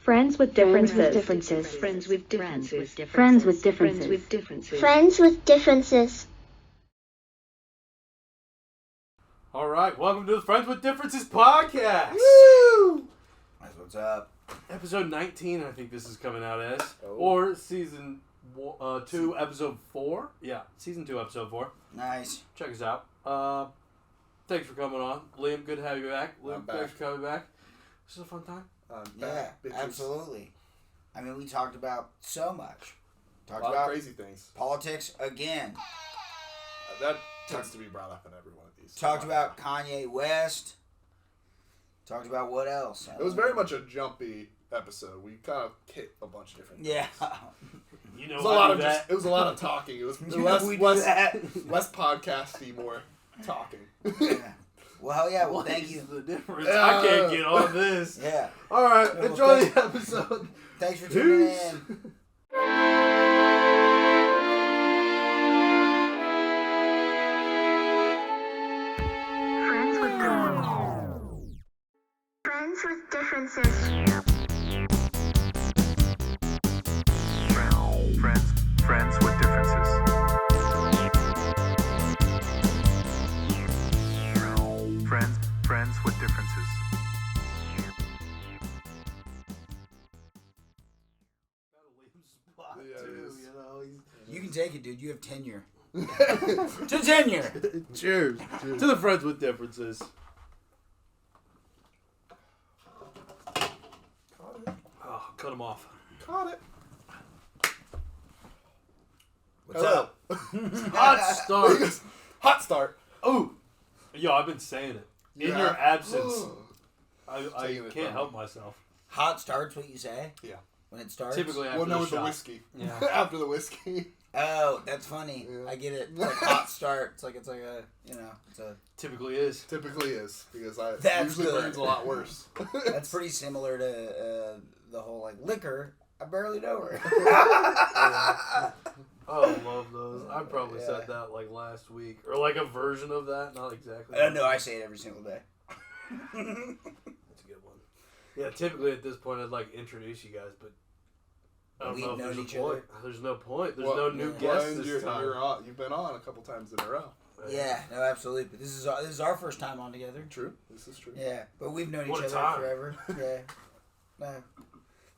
Friends with differences. Friends with differences. Friends with differences. Friends with differences. All right, welcome to the Friends with Differences podcast. Woo! That's what's up. Episode 19, I think this is coming out as. Oh. Or season 2, episode 4. Yeah, season 2, episode 4. Nice. Check us out. Thanks for coming on. Liam, good to have you back. Liam, thanks for coming back. This is a fun time. Yeah, absolutely. I mean, we talked about so much. Talked a lot about of crazy things. politics again. That tends to be brought up in every one of these. Talked about Kanye West. Talked about what else? It was very much a jumpy episode. We kind of hit a bunch of different things. Yeah. You It know was a lot of that. it was a lot of talking. It was You know we do that. less podcasty, more talking. Yeah. Well, hell yeah. Well, What thank is you. the difference? I can't get on this. Yeah. All right, Well, enjoy the episode. Thanks for tuning Peace. in. Friends with differences. Friends with differences. Friends with differences. Yeah, it is. You can take it, dude. You have tenure. To tenure. Cheers. To the Friends with Differences. Oh, cut them off. Caught it. What's Hello. up? Hot start. Hot start. Oh, yo, I've been saying it. In Yeah. your absence, I Taking it can't from help myself. Hot starts what you say? Yeah. When it starts? Typically after Well, no, the with the shot. whiskey. Yeah. After the whiskey. Oh, that's funny. Yeah. I get it. It's like hot start. It's like a, it's a. Typically is. Typically is because That's usually good. burns a lot worse. That's pretty similar to the whole like liquor. I barely know her. Oh, I love those. I probably Yeah. said that like last week. Or like a version of that. Not exactly. I don't know. I say it every single day. That's a good one. Yeah, typically at this point I'd like introduce you guys, but I don't We've know if known there's a each point. There's no point. There's Well, no new yeah. guests And this time. you've been on a couple times in a row. Yeah, no, absolutely. But this is our first time on together. True. This is true. Yeah, but we've known What each a other time. forever. Yeah. No.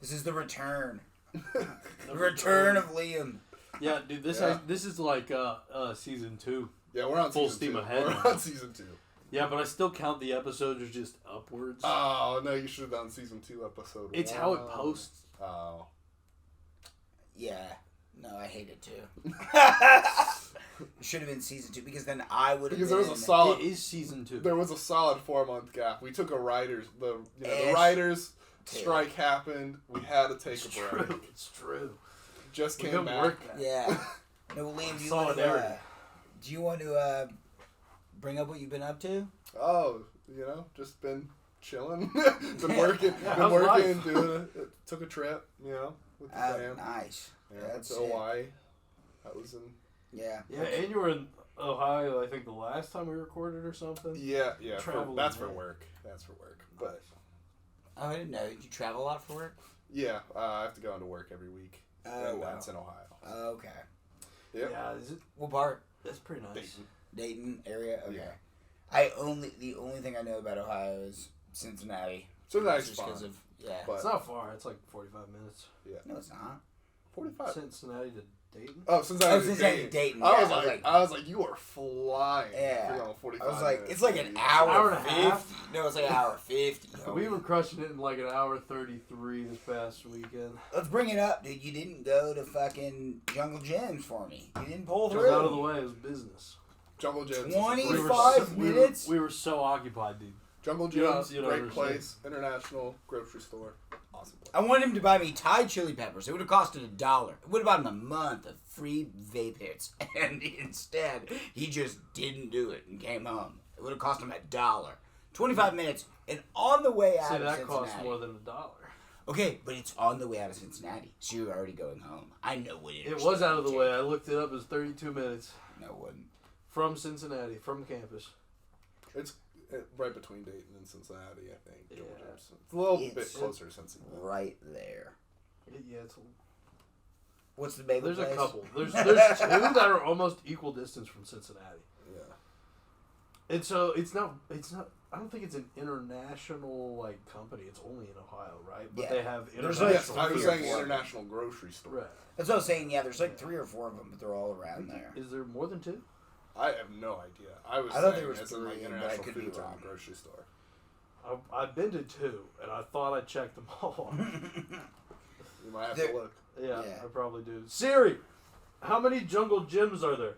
This is the return. The return of Liam. Yeah, dude, this Yeah. this is like season 2. Yeah, we're on Full season steam 2. ahead We're now. on season 2. Yeah, but I still count the episodes as just upwards. Oh no, you should have done season 2 episode. It's 1. how it posts. Oh. Yeah. No, I hate it too. It should have been season 2 because then I would have Because been. there was a solid. It is season 2. There was a solid 4-month gap. We took a writers. The Ash. writers strike happened. We had to take It's a break. true. It's true. Just We came couldn't back. work. Yeah. No, Liam, Solidarity. do you want to bring up what you've been up to? Oh, just been chilling. been Yeah. working. Yeah, been how's working. life? Took a trip. With the Oh, fam. nice. Yeah, That's to it. Hawaii. That was in. Yeah. Yeah, and you were in Ohio, I think, the last time we recorded or something. Yeah. Traveling, That's for man. work. That's for work. But Oh, I didn't know. Did you travel a lot for work? yeah, I have to go into work every week. Oh, and wow. that's in Ohio. Okay. Yep. Yeah, is it, What part? that's pretty nice. Dayton. Dayton area? Okay. Yeah. The only thing I know about Ohio is Cincinnati. So nice Just fun. because of, yeah. But It's not far. It's like 45 minutes. No, it's not. 45. Cincinnati to Dayton. Oh, Cincinnati. Cincinnati to Dayton. I Yeah, was like, you are flying. Yeah. You're going 45 I was like, minutes. it's like an An hour, hour and a 50. half? No, it's like an hour 50. We were crushing it in like an hour 33 this past weekend. Let's bring it up, dude. You didn't go to fucking Jungle Gyms for me. You didn't pull It through. was out of the way. It was business. Jungle Gyms. 25 minutes? We were so occupied, dude. Jungle You don't- Gyms, you don't great understand. place, international grocery store, awesome place. I wanted him to buy me Thai chili peppers. It would have costed $1. It would have bought him a month of free vape hits. And instead, he just didn't do it and came home. It would have cost him $1. 25 minutes. And on the way out See, of that Cincinnati. costs more than $1. Okay, but it's on the way out of Cincinnati. So you're already going home. I know what It was out of the way. I looked it up. It was 32 minutes No, it wasn't. from Cincinnati, from campus. right between Dayton and Cincinnati, I think. Yeah. Georgia's. It's a little bit It's closer to Cincinnati. Right there. Yeah, it's What's the bagel there's place? a couple. There's two that are almost equal distance from Cincinnati. Yeah. And so it's not. I don't think it's an international company. It's only in Ohio, right? But Yeah. they have There's international. Yes, I was saying food. international grocery store. Right. That's what I was saying. Yeah, there's 3 or 4 of them, but they're all around there. Is there more than 2? I have no idea. I was I thought saying there was it's 3, like but I international could be foods in wrong. a grocery store. I've been to 2, and I thought I checked them all. You might have There- to look. Yeah, Yeah. I probably do. Siri, how many jungle gyms are there?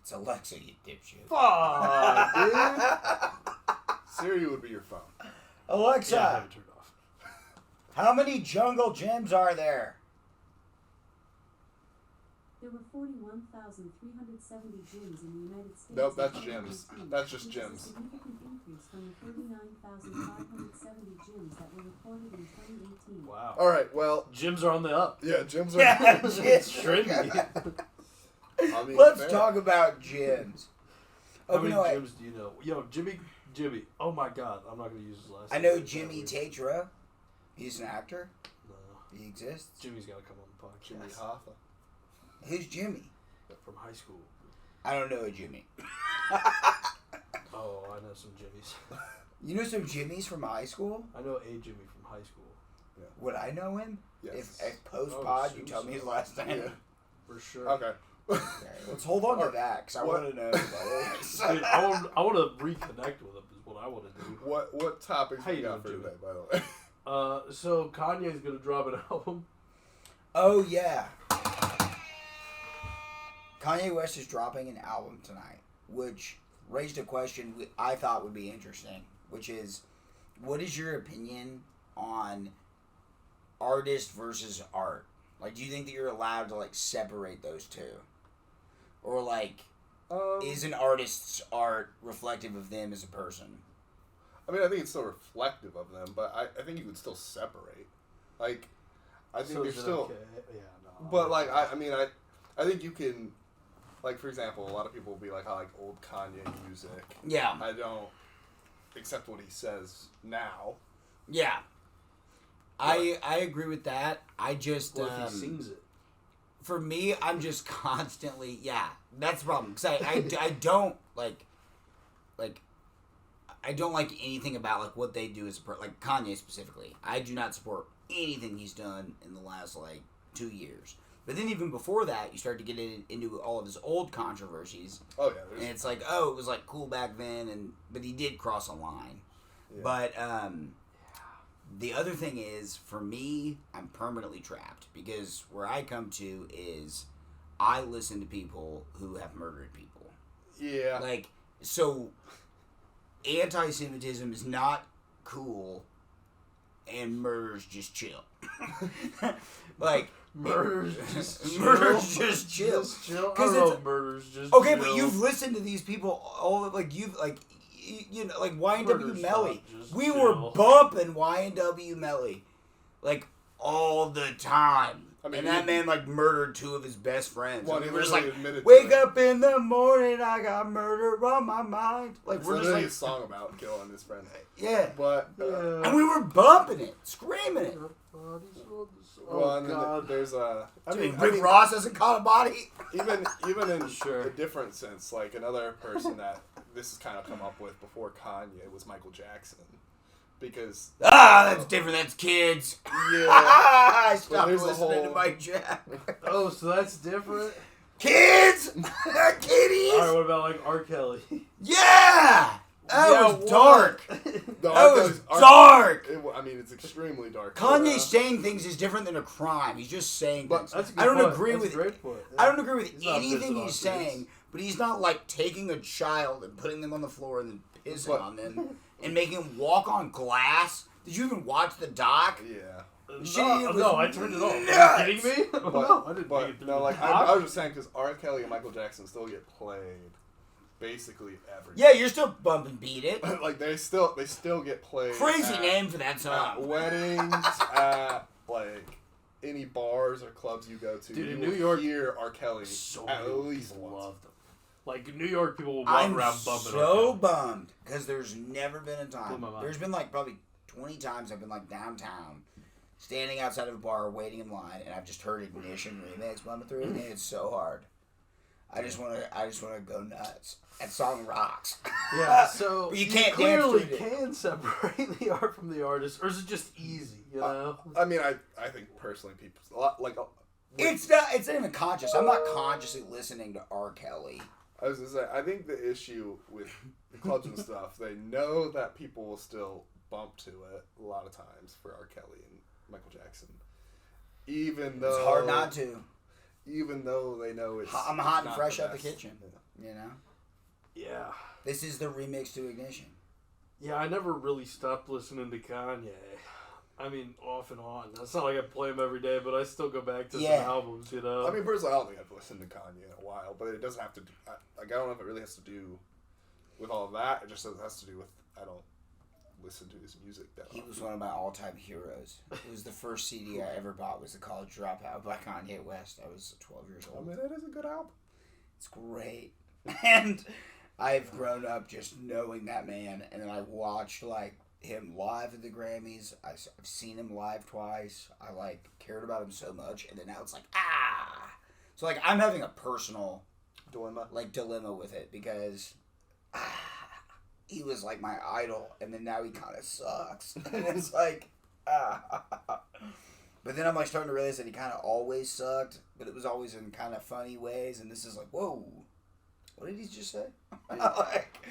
It's Alexa, you dipshit. Fuck, dude. Siri would be your phone. Alexa, Yeah, I have it turned off. how many jungle gyms are there? There were 41,370 gyms in the United States. Nope, in that's 2019, gyms. That's just which is gyms. a significant increase from the 39,570 gyms that were reported in 2018. Wow. All right, well, Gyms are on the up. yeah, gyms are. Yeah, It's gyms. trendy. I mean, Let's fair. talk about gyms. How Oh, many no, gyms do you know? Yo, Jimmy. Oh my God, I'm not gonna use his last I name. know Jimmy Tatro. He's an actor. No, He exists. Jimmy's gotta come on the podcast. Jimmy Hoffa. Who's Jimmy? From high school. I don't know a Jimmy. Oh, I know some Jimmys. You know some Jimmys from high school? I know a Jimmy from high school. Would I know him? Yes. If post pod you assume tell me his so. last name. Yeah. For sure. Okay. Okay, let's hold on to Or- that because I what- want to know about this. Dude, I want to reconnect with him. Is what I want to do. What topics How you you got for doing, today, by the way? So Kanye's gonna drop an album. Oh yeah. Kanye West is dropping an album tonight, which raised a question I thought would be interesting, which is, what is your opinion on artist versus art? Like, do you think that you're allowed to separate those two, or is an artist's art reflective of them as a person? I mean, I think it's still reflective of them, but I think you could still separate. I think So there's is it still. okay? Yeah, no. But I think you can. For example, a lot of people will be like, I like old Kanye music. Yeah, I don't accept what he says now. yeah. I agree with that. I just Well, if he sings it. for me, I'm just constantly, that's the problem. Because I don't I don't like anything about what they do as Kanye specifically. I do not support anything he's done in the last 2 years. But then even before that, you start to get into all of his old controversies, Oh yeah, and it's it was cool back then, but he did cross a line. Yeah. But the other thing is, for me, I'm permanently trapped because where I come to is I listen to people who have murdered people. yeah. So anti-Semitism is not cool, and murder's just chill. Murder's just chill. Murder's just chill. Just chill. I 'Cause don't know it's- if murder's just Okay, chill. but you've listened to these people all YNW Murder's Melly. not just We chill. were bumping YNW Melly all the time. I mean, and that he- man murdered 2 of his best friends. Well, And he we were just literally admitted to wake it. up in the morning, I got murder on my mind. It's We're literally a just song about killing his friend. yeah. But And we were bumping it, screaming it. well, and then God. there's Rick Ross hasn't caught a body. even in Sure. a different sense, another person that this has kind of come up with before Kanye was Michael Jackson, because That's different. That's kids. yeah, I stopped there's a listening to whole- Mike Jack. Oh, so that's different? Kids! Alright, Kitties! what about R. Kelly? Yeah! That Yeah, was what? dark. No, That was dark. It's extremely dark. Kanye saying things is different than a crime. He's just saying But things. That's a good I don't point. agree That's with a great point. I don't agree with He's not anything pissing on he's kids. saying, but he's not taking a child and putting them on the floor and then pissing But- on them and making them walk on glass. Did you even watch the doc? Yeah, No, I turned it off. nuts. Are you kidding me? but, No, I didn't make it through no, the I doc. was just saying because R. Kelly and Michael Jackson still get played, basically every. Yeah, you're still bumping Beat It. they still get played. Crazy at- name for that At song. weddings, at any bars or clubs you go to, Dude, you in will New York, hear R. Kelly So at many least people once. love them. Like, New York people will walk I'm around bumping so R. Kelly. bummed because there's never been a time. Blew my mind. There's been like probably 20 times I've been like downtown, standing outside of a bar waiting in line, and I've just heard Ignition remix bumping through, and it's so hard. I just want to go nuts. That song rocks. Yeah, so But you can't clearly dance through it. can separate the art from the artist, or is it just easy? You know, I mean, I think personally, people a lot like. It's not even conscious. I'm not consciously listening to R. Kelly. I was gonna say, I think the issue with the clubs and stuff, they know that people will still bump to it a lot of times for R. Kelly and Michael Jackson, even though It's hard not to. Even though they know it's I'm hot and not fresh the out the best. kitchen. Yeah. You know, yeah, this is the remix to Ignition. yeah. I never really stopped listening to Kanye. I mean, off and on. It's not like I play him every day, but I still go back to Yeah. some albums. You know, I mean, personally, I don't think I've listened to Kanye in a while, but it doesn't have to. I don't know if it really has to do with all of that. It just has to do with I don't listen to his music that He often. was one of my all-time heroes. It was the first CD I ever bought was The College Dropout by Kanye West. I was 12 years I old. mean, it is a good album. It's great. And I've grown up just knowing that man. And then I watched, like, him live at the Grammys. I've seen him live twice. I, like, cared about him so much. And then now it's like, ah! So, like, I'm having a personal, Dilemma. like, dilemma with it because he was, like, my idol. And then now he kind of sucks. And it's like, But then I'm, like, starting to realize that he kind of always sucked. But it was always in kind of funny ways. And this is like, whoa. What did he just say? Like,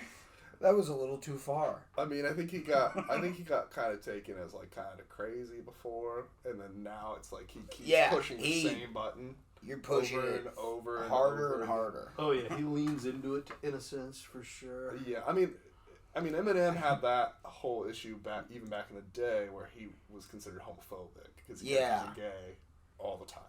that was a little too far. I mean, I think he got kind of taken as like kind of crazy before, and then now it's like he keeps pushing the same button. You're pushing over it and over and harder over and harder. oh yeah, he leans into it in a sense for sure. Yeah, I mean, Eminem had that whole issue back in the day where he was considered homophobic because he was gay all the time.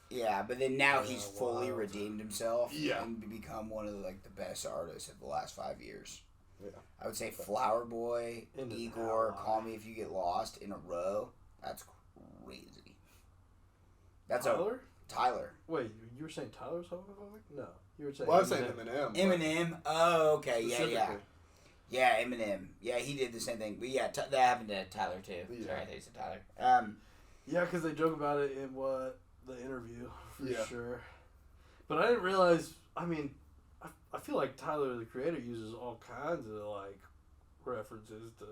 Yeah, but then now Yeah, he's fully wild. redeemed himself Yeah. and become one of the best artists of the last 5 years. Yeah. I would say Flower Boy, Into Igor, that. Call Me If You Get Lost in a row. That's crazy. That's Tyler? Tyler. Wait, you were saying Tyler's homophobic? No, you were saying. Well, I was saying Eminem. but Eminem. Oh, okay. Yeah, yeah. specifically. Yeah, Eminem. Yeah, he did the same thing. But yeah, that happened to Tyler too. Yeah. Sorry, I think you said Tyler. Yeah, because they joke about it in the interview for Yeah. sure. But I didn't realize. I mean, I feel like Tyler the Creator uses all kinds of like references to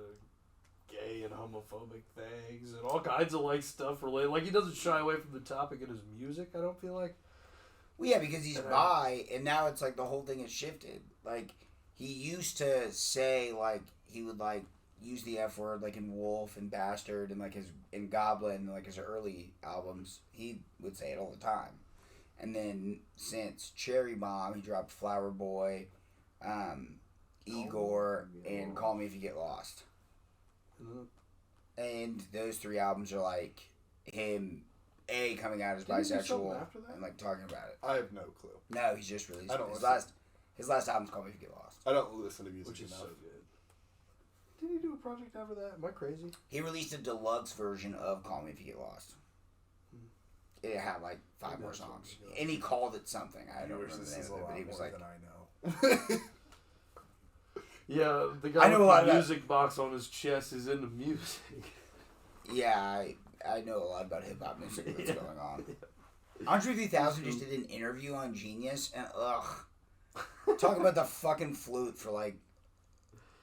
gay and homophobic things and all kinds of like stuff related. Like he doesn't shy away from the topic in his music. I don't feel like. Well, yeah, because he's And bi, and now it's like the whole thing has shifted. Like he used to say like he would like use the F word like in Wolf and Bastard and like in Goblin and like his early albums. He would say it all the time. And then since Cherry Bomb, he dropped Flower Boy, Igor, and Call Me If You Get Lost. And those 3 albums are like him, coming out as Did he do something bisexual after that? and like talking about it. I have no clue. No, he's just released I don't his listen. last album's Call Me If You Get Lost. I don't listen to music Which is enough. so good. Did he do a project after that? Am I crazy? He released a deluxe version of Call Me If You Get Lost. It had like 5 more songs. And he called it something. I don't remember the name of it, but he was like, than I know. Yeah, the I guy know a with lot the about- music box on his chest is into music. yeah, I know a lot about hip hop music that's going on. Andre 3000 just did an interview on Genius, and talk about the fucking flute for like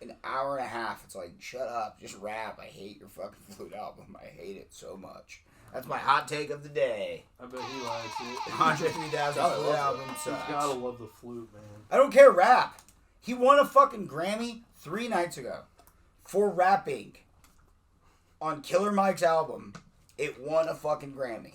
an hour and a half. It's like, shut up, just rap. I hate your fucking flute album. I hate it so much. That's my hot take of the day. I bet he likes it. Andre 3000 flute album He's sucks. gotta love the flute, man. I don't care rap. He won a fucking Grammy 3 nights ago for rapping on Killer Mike's album. It won a fucking Grammy.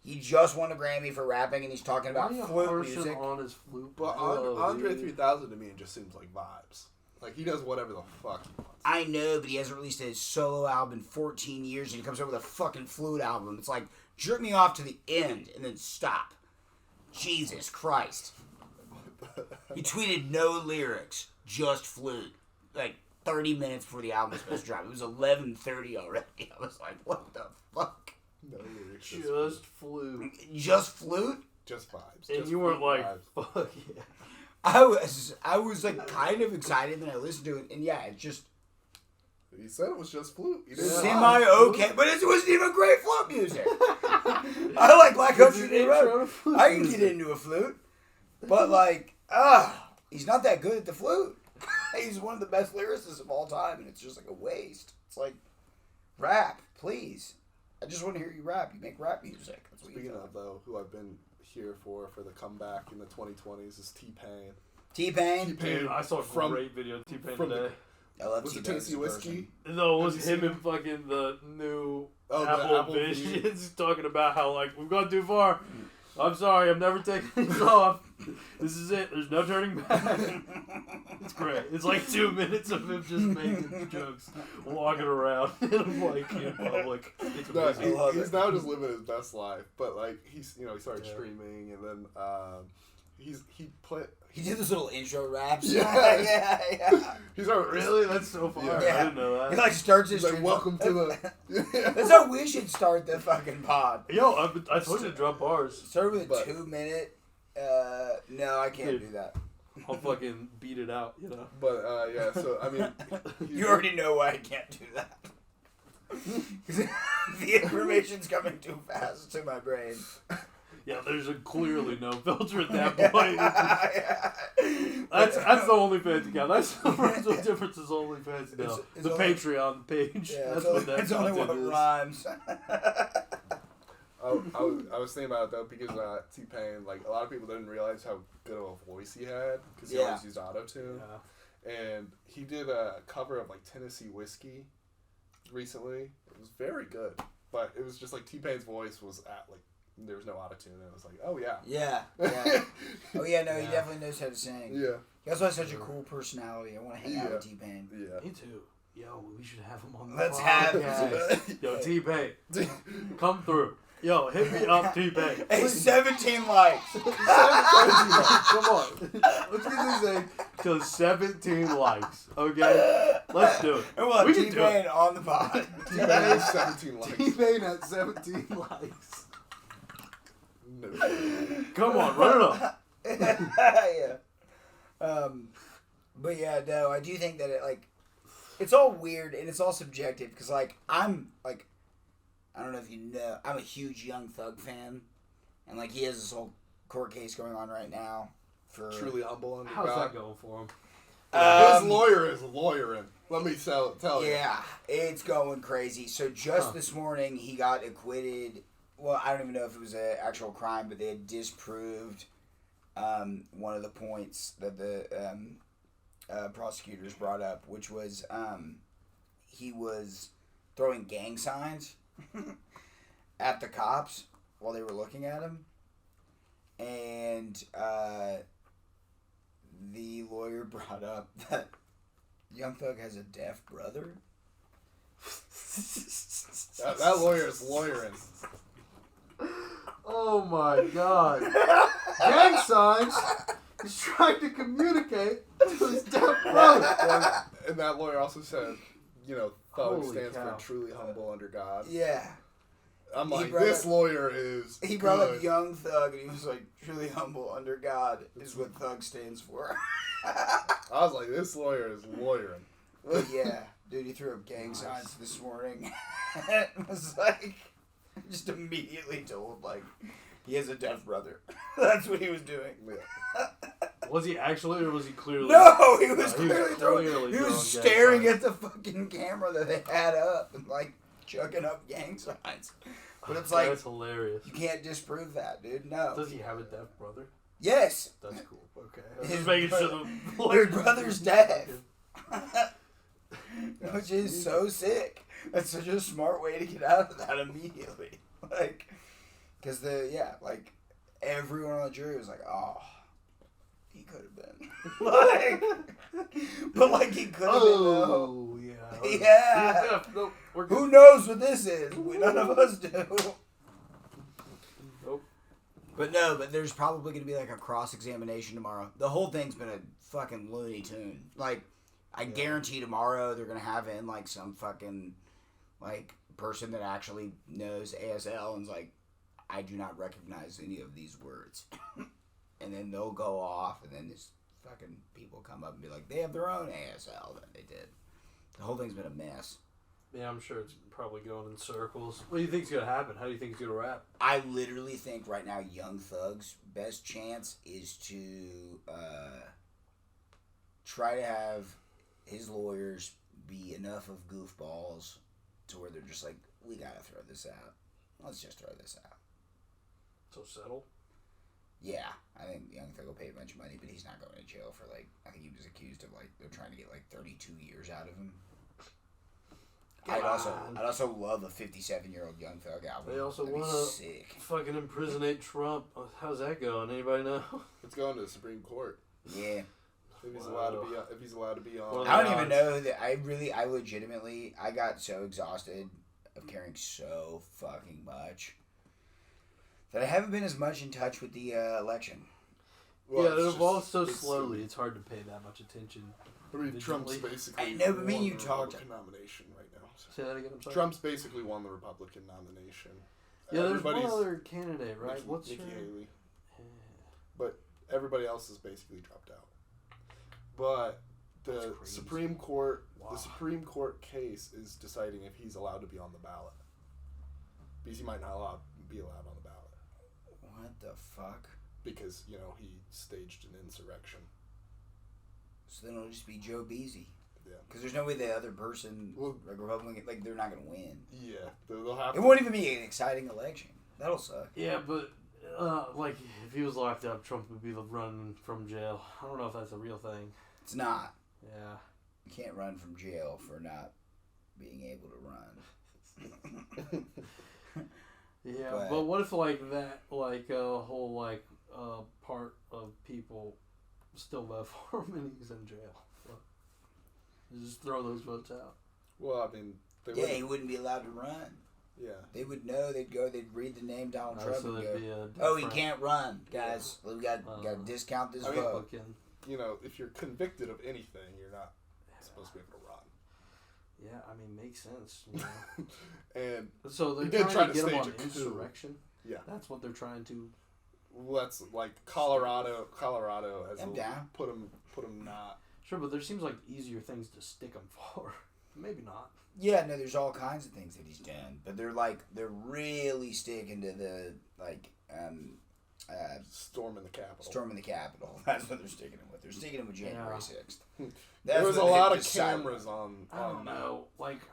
He just won a Grammy for rapping, and he's talking about Why are you flute harshing music. on his flute? But Oh, Andre dude. 3000 to me, it just seems like vibes. Like he does whatever the fuck he wants. I know, but he hasn't released a solo album in 14 years, and he comes out with a fucking flute album. It's like, jerk me off to the end, and then stop. Jesus Christ. He tweeted no lyrics, just flute. Like 30 minutes before the album was supposed to drop. It was 11:30 already. I was like, what the fuck? No lyrics. Just flute. Just flute? Just vibes. And just you weren't flute like, vibes. fuck yeah. I was like kind of excited, and then I listened to it, and yeah, it's just He said it was just flute. He didn't semi okay, but it wasn't even great flute music. I like Black Country Day Road. I can get into a flute, but like, he's not that good at the flute. He's one of the best lyricists of all time, and it's just like a waste. It's like, rap, please. I just want to hear you rap. You make rap music. That's what Speaking of, though, who I've been here for the comeback in the 2020s is T-Pain. T-Pain? Dude, I saw a great video of T-Pain today. I love Was it T-Pain Tennessee as a Whiskey? person. No, it was Have you him seen and fucking the new Oh, the Apple Apple Visions talking about how, like, we've gone too far. I'm sorry, I'm never taking these off. This is it. There's no turning back. It's great. It's like 2 minutes of him just making jokes, walking around in public. It's No, amazing. he's now just living his best life. But like he started streaming, and then He did those little intro raps. Yeah. yeah. He's already Really? That's so far. Yeah. I didn't know He that. like starts his He's like, stream. welcome to the. That's how we should start the fucking pod. Yo, I told you to drop bars. Start with a But- 2 minute. No, I can't Dude. do that. I'll fucking beat it out, you know? But yeah, so I mean, You already know why I can't do that. 'Cause the information's coming too fast to my brain. Yeah, there's clearly no filter at that point. That's the OnlyFans account. That's the Friends with Differences OnlyFans now. It's The only- Patreon page. Yeah, That's it's what that it's only content what is. rhymes. I was thinking about it though because T-Pain, like a lot of people didn't realize how good of a voice he had because he Yeah. always used auto-tune. Yeah. And he did a cover of like Tennessee Whiskey recently. It was very good, but it was just like T-Pain's voice was at like there was no auto-tune, and it was like, oh yeah, Yeah. Oh yeah, no, he definitely knows how to sing. yeah, He also has such a cool personality. I want to hang out with T-Pain. yeah. Me too. Yo, we should have him on the Let's have podcast. him. Yo, T-Pain, come through. Yo, hit me up, T-Pain. Hey, 17 likes. Come on. Let's get this thing to 17 likes, okay? Let's do it. And we'll have We can do T-Pain it. on the pod. T-Pain has 17 likes. T-Pain at 17 likes. No. Come on, run it up. Yeah. But yeah, no, I do think that it's all weird and it's all subjective because I'm I don't know if you know, I'm a huge Young Thug fan, and he has this whole court case going on right now for Truly humble under How's God. that going for him? His lawyer is lawyering. Let me tell you. Yeah, it's going crazy. So just this morning, he got acquitted. Well, I don't even know if it was an actual crime, but they had disproved one of the points that the prosecutors brought up, which was he was throwing gang signs at the cops while they were looking at him. And the lawyer brought up that Young Thug has a deaf brother. That lawyer is lawyering. Oh my god. Gang signs? He's trying to communicate to his deaf brother. Well, and that lawyer also said, Thug Holy stands cow. for truly humble under God. Yeah. I'm He like, brought this up- lawyer is He brought up good. Young Thug, and he was like, truly humble under God is what Thug stands for. I was like, this lawyer is lawyering. But yeah, dude, he threw up gang signs this morning. It was like, just immediately told, he has a deaf brother. That's what he was doing. Yeah. Was he actually, or was he clearly? No, he was No, clearly throwing. He throwing was gang staring signs. at the fucking camera that they had up and chucking up gang signs. But it's like, That's hilarious. you can't disprove that, dude. No. Does he have a deaf brother? Yes. That's cool. Okay. I was His just making sure the His brother's deaf. Yeah. Which is so sick. That's such a smart way to get out of that immediately. Because everyone on the jury was like, oh, he could have been. But he could have been, though. Oh, yeah. Yeah. He's deaf. Nope. We're good. Who knows what this is? None of us do. Nope. But there's probably going to be a cross-examination tomorrow. The whole thing's been a fucking Looney Tune. I guarantee tomorrow they're going to have in some fucking person that actually knows ASL and's I do not recognize any of these words. And then they'll go off and then just fucking people come up and be like, they have their own ASL. Then they did. The whole thing's been a mess. Yeah, I'm sure it's probably going in circles. What do you think's gonna happen? How do you think it's gonna wrap? I literally think right now, Young Thug's best chance is to try to have his lawyers be enough of goofballs to where they're just like, we gotta throw this out. Let's just throw this out. So settle. Yeah, I think Young Thug will pay a bunch of money, but he's not going to jail for I think he was accused of they're trying to get 32 years out of him. I'd also love a 57-year-old Young Thug album. They also That'd be want to sick. fucking impersonate Trump. How's that going? Anybody know? It's going to the Supreme Court. Yeah. If he's allowed to be on. Well, I don't even know that I legitimately, I got so exhausted of caring so fucking much that I haven't been as much in touch with the election. Well, yeah, it it's evolves just- so it's- slowly. It's hard to pay that much attention. I mean, Trump's Visually. basically I know, but me and won you the talked- Republican nomination right now. So. Say that again. I'm sorry. Trump's basically won the Republican nomination. Yeah, there's one Everybody's- other candidate, right? Nikki, What's Nikki her? Haley. But everybody else has basically dropped out. But That's the crazy. Supreme Court, Wow. the Supreme Court case is deciding if he's allowed to be on the ballot, because he might not be allowed on the ballot What the fuck? because he staged an insurrection. So then it'll just be Joe Beasy. Yeah. Because there's no way the other person, Well- Republican, they're not going to win. Yeah, they'll have. It to, won't even be an exciting election. That'll suck. Yeah, but if he was locked up, Trump would be running from jail. I don't know if that's a real thing. It's not. Yeah. You can't run from jail for not being able to run. Yeah, but what if that whole part of people still vote for him and he's in jail? What? Just throw those votes out. Well, I mean, they Yeah, he wouldn't- wouldn't be allowed to run. Yeah. They would know. They'd read the name Donald Oh, Trump so and there'd go, be a "Oh, he different can't run, guys. We got to discount this I mean, vote." Republican. If you're convicted of anything, you're not supposed to be able to run. Yeah, I mean, makes sense. You know? And So they're He did trying try to to get him on stage a coup. insurrection. yeah, That's what they're trying to. that's like Colorado has I'm down. put him not. Sure, but there seems like easier things to stick him for. Maybe not. Yeah, no, there's all kinds of things that he's done, but they're really sticking to the Storming the Capitol. storming the Capitol. That's what they're sticking him with. They're sticking him with January 6th. There was a lot of cameras on. I don't know.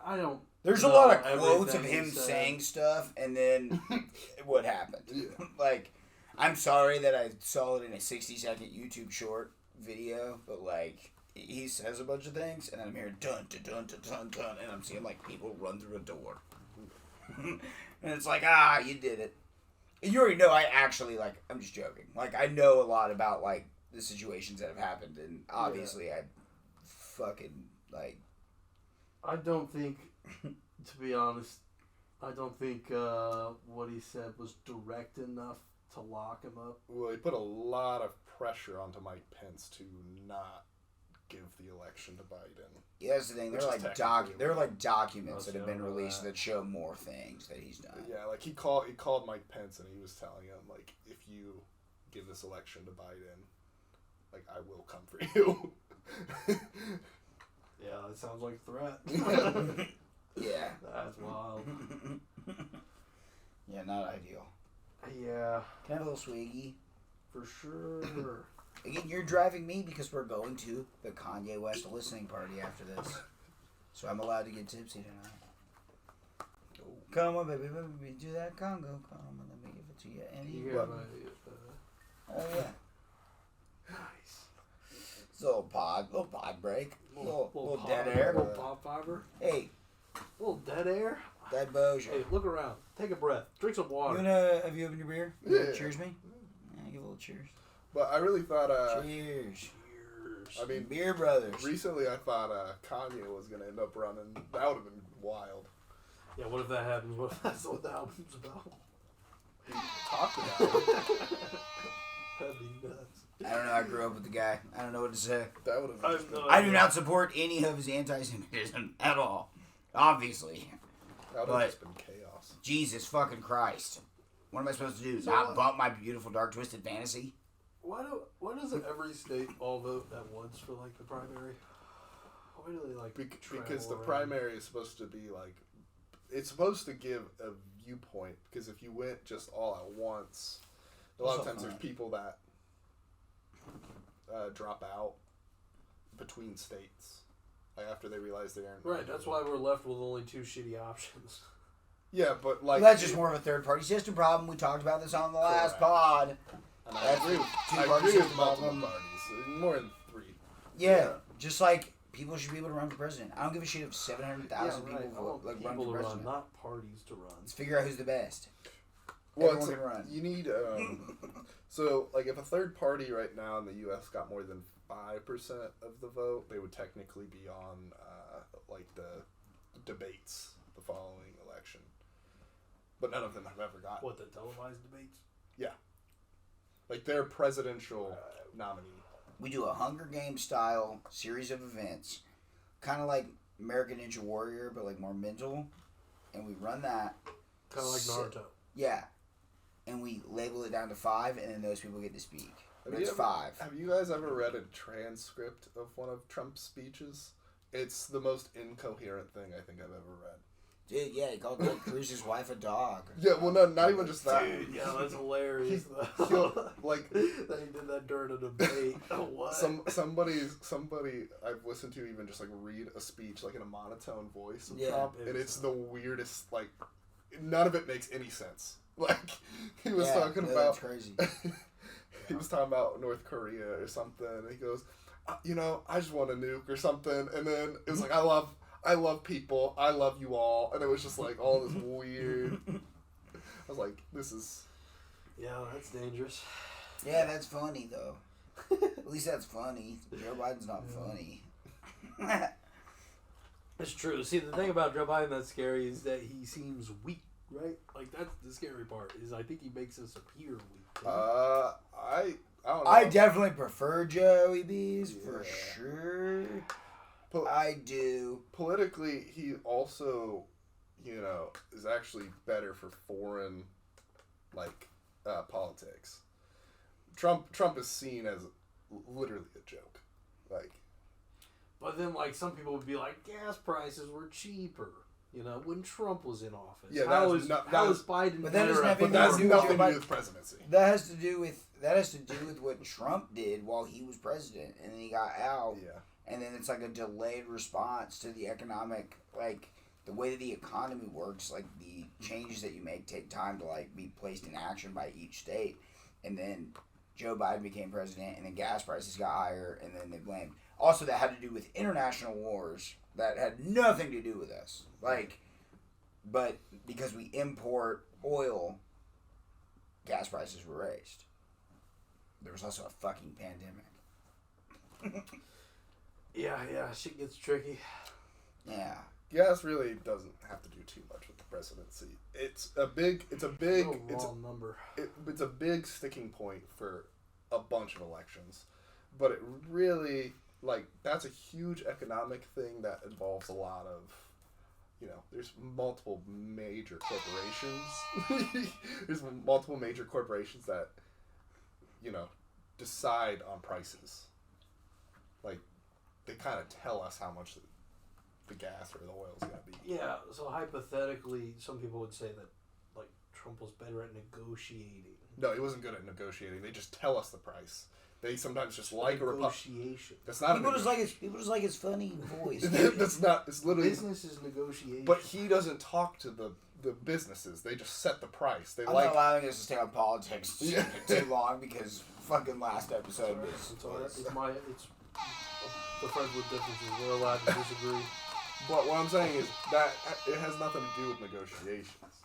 I don't. There's a know lot of quotes of everything him he said. saying stuff, and then what happened. Yeah. I'm sorry that I saw it in a 60-second YouTube short video, but he says a bunch of things, and then I'm hearing dun dun dun dun dun dun, and I'm seeing people run through a door, and it's you did it. You already know I actually I'm just joking. I know a lot about the situations that have happened, and obviously I fucking I don't think, to be honest, I don't think what he said was direct enough to lock him up. Well, he put a lot of pressure onto Mike Pence to not give the election to Biden. Yeah, that's the thing. Which They're is they're documents Oh, that have so I been don't know released that. that show more things that he's done. Yeah, he called Mike Pence and he was telling him if you give this election to Biden, I will come for you. Yeah, that sounds like a threat. Yeah. That's wild. Yeah, not ideal. Yeah, Can I have a little swiggy? for sure. Again, you're driving me because we're going to the Kanye West listening party after this. So I'm allowed to get tipsy tonight. Come on, baby, baby, do that Congo. Come on, let me give it to you. And You you hear what? my, Oh, yeah. nice. It's a little pod break. Little pop- dead air. Little pop fiber. Hey, Little dead air. dead Boja. Hey, look around. Take a breath. Drink some water. Have you opened your beer? Yeah. Cheers me? Yeah, give a little cheers. But I really thought, Cheers. I mean, Beer Brothers. recently I thought Kanye was going to end up running. That would have been wild. Yeah, what if that happens? What if that's what the album's about? He talked about it. That'd be nuts. I don't know. I grew up with the guy. I don't know what to say. That would have I just have been, no I do idea. not support any of his anti-Semitism at all. Obviously. that would but- have just been chaos. Jesus fucking Christ. What am I supposed to do? So Not what? bump my beautiful dark twisted fantasy? Why doesn't every state all vote at once for like the primary? Why do they like because the travel around? primary is supposed to be like, it's supposed to give a viewpoint, because if you went just all at once, a lot of times there's people that drop out between states, like after they realize they aren't Right, that's why we're left with only two shitty options. Yeah, but like Well, that's just more of a third party system problem. We talked about this on the last pod. And I agree with multiple parties, more than 3. Yeah, just like people should be able to run for president. I don't give a shit if 700,000 right. people vote, like run People for to president. run, not parties to run. Let's figure out who's the best. Well, Everyone can run. you need so like if a third party right now in the U.S. got more than 5% of the vote, they would technically be on like the debates the following election. But none of them have ever gotten. What, the televised debates? Yeah. Like their presidential nominee. We do a Hunger Games style series of events, kind of like American Ninja Warrior, but like more mental, and we run that. Kind of like Naruto. Yeah, and we label it down to 5, and then those people get to speak. Have It's 5. Have you guys ever read a transcript of one of Trump's speeches? It's the most incoherent thing I think I've ever read. Dude, yeah, he called Ted Cruz's wife a dog. Yeah, well, no, not even just that. Dude, yeah, that's hilarious. He'll, like, that he did that during a debate. What? Somebody I've listened to even just like read a speech like in a monotone voice of Yeah, Trump, and it's the weirdest. Like, none of it makes any sense. Like, he was talking about that's crazy. he was talking about North Korea or something, and he goes, I just want a nuke or something, and then it was like, I love people, I love you all, and it was just like all this weird. I was like, this is. Yeah, that's dangerous. Yeah, that's funny though. At least that's funny. Joe Biden's not funny. It's true. See, the thing about Joe Biden that's scary is that he seems weak, right? Like, that's the scary part, is I think he makes us appear weak. I don't know. I definitely prefer Joey B's for sure. I do. Politically, he also, is actually better for foreign, politics. Trump is seen as literally a joke, like. But then, some people would be like, gas prices were cheaper, when Trump was in office. Yeah, how is Biden? But that doesn't have But that's anything nothing to to do do with presidency. That has to do with what Trump did while he was president, and then he got out. Yeah. And then it's like a delayed response to the economic, the way that the economy works. Like the changes that you make take time to be placed in action by each state. And then Joe Biden became president, and then gas prices got higher, and then they blamed. Also, that had to do with international wars that had nothing to do with us. But because we import oil, gas prices were raised. There was also a fucking pandemic. Yeah, shit gets tricky. Yeah. Gas really doesn't have to do too much with the presidency. It's a big number. It's a big sticking point for a bunch of elections, but it really that's a huge economic thing that involves a lot of, there's multiple major corporations. There's multiple major corporations that, decide on prices. They kind of tell us how much the gas or the oil is going to be. Yeah, so hypothetically, some people would say that, Trump was better at negotiating. No, he wasn't good at negotiating. They just tell us the price. They sometimes just like a negotiation. That's not People just like his funny voice. That's not. It's literally Business is negotiation. But he doesn't talk to the businesses. They just set the price. They I'm not allowing us to stay on politics too long because fucking last episode was. It's the friends with differences. We're allowed to disagree. But what I'm saying is that it has nothing to do with negotiations.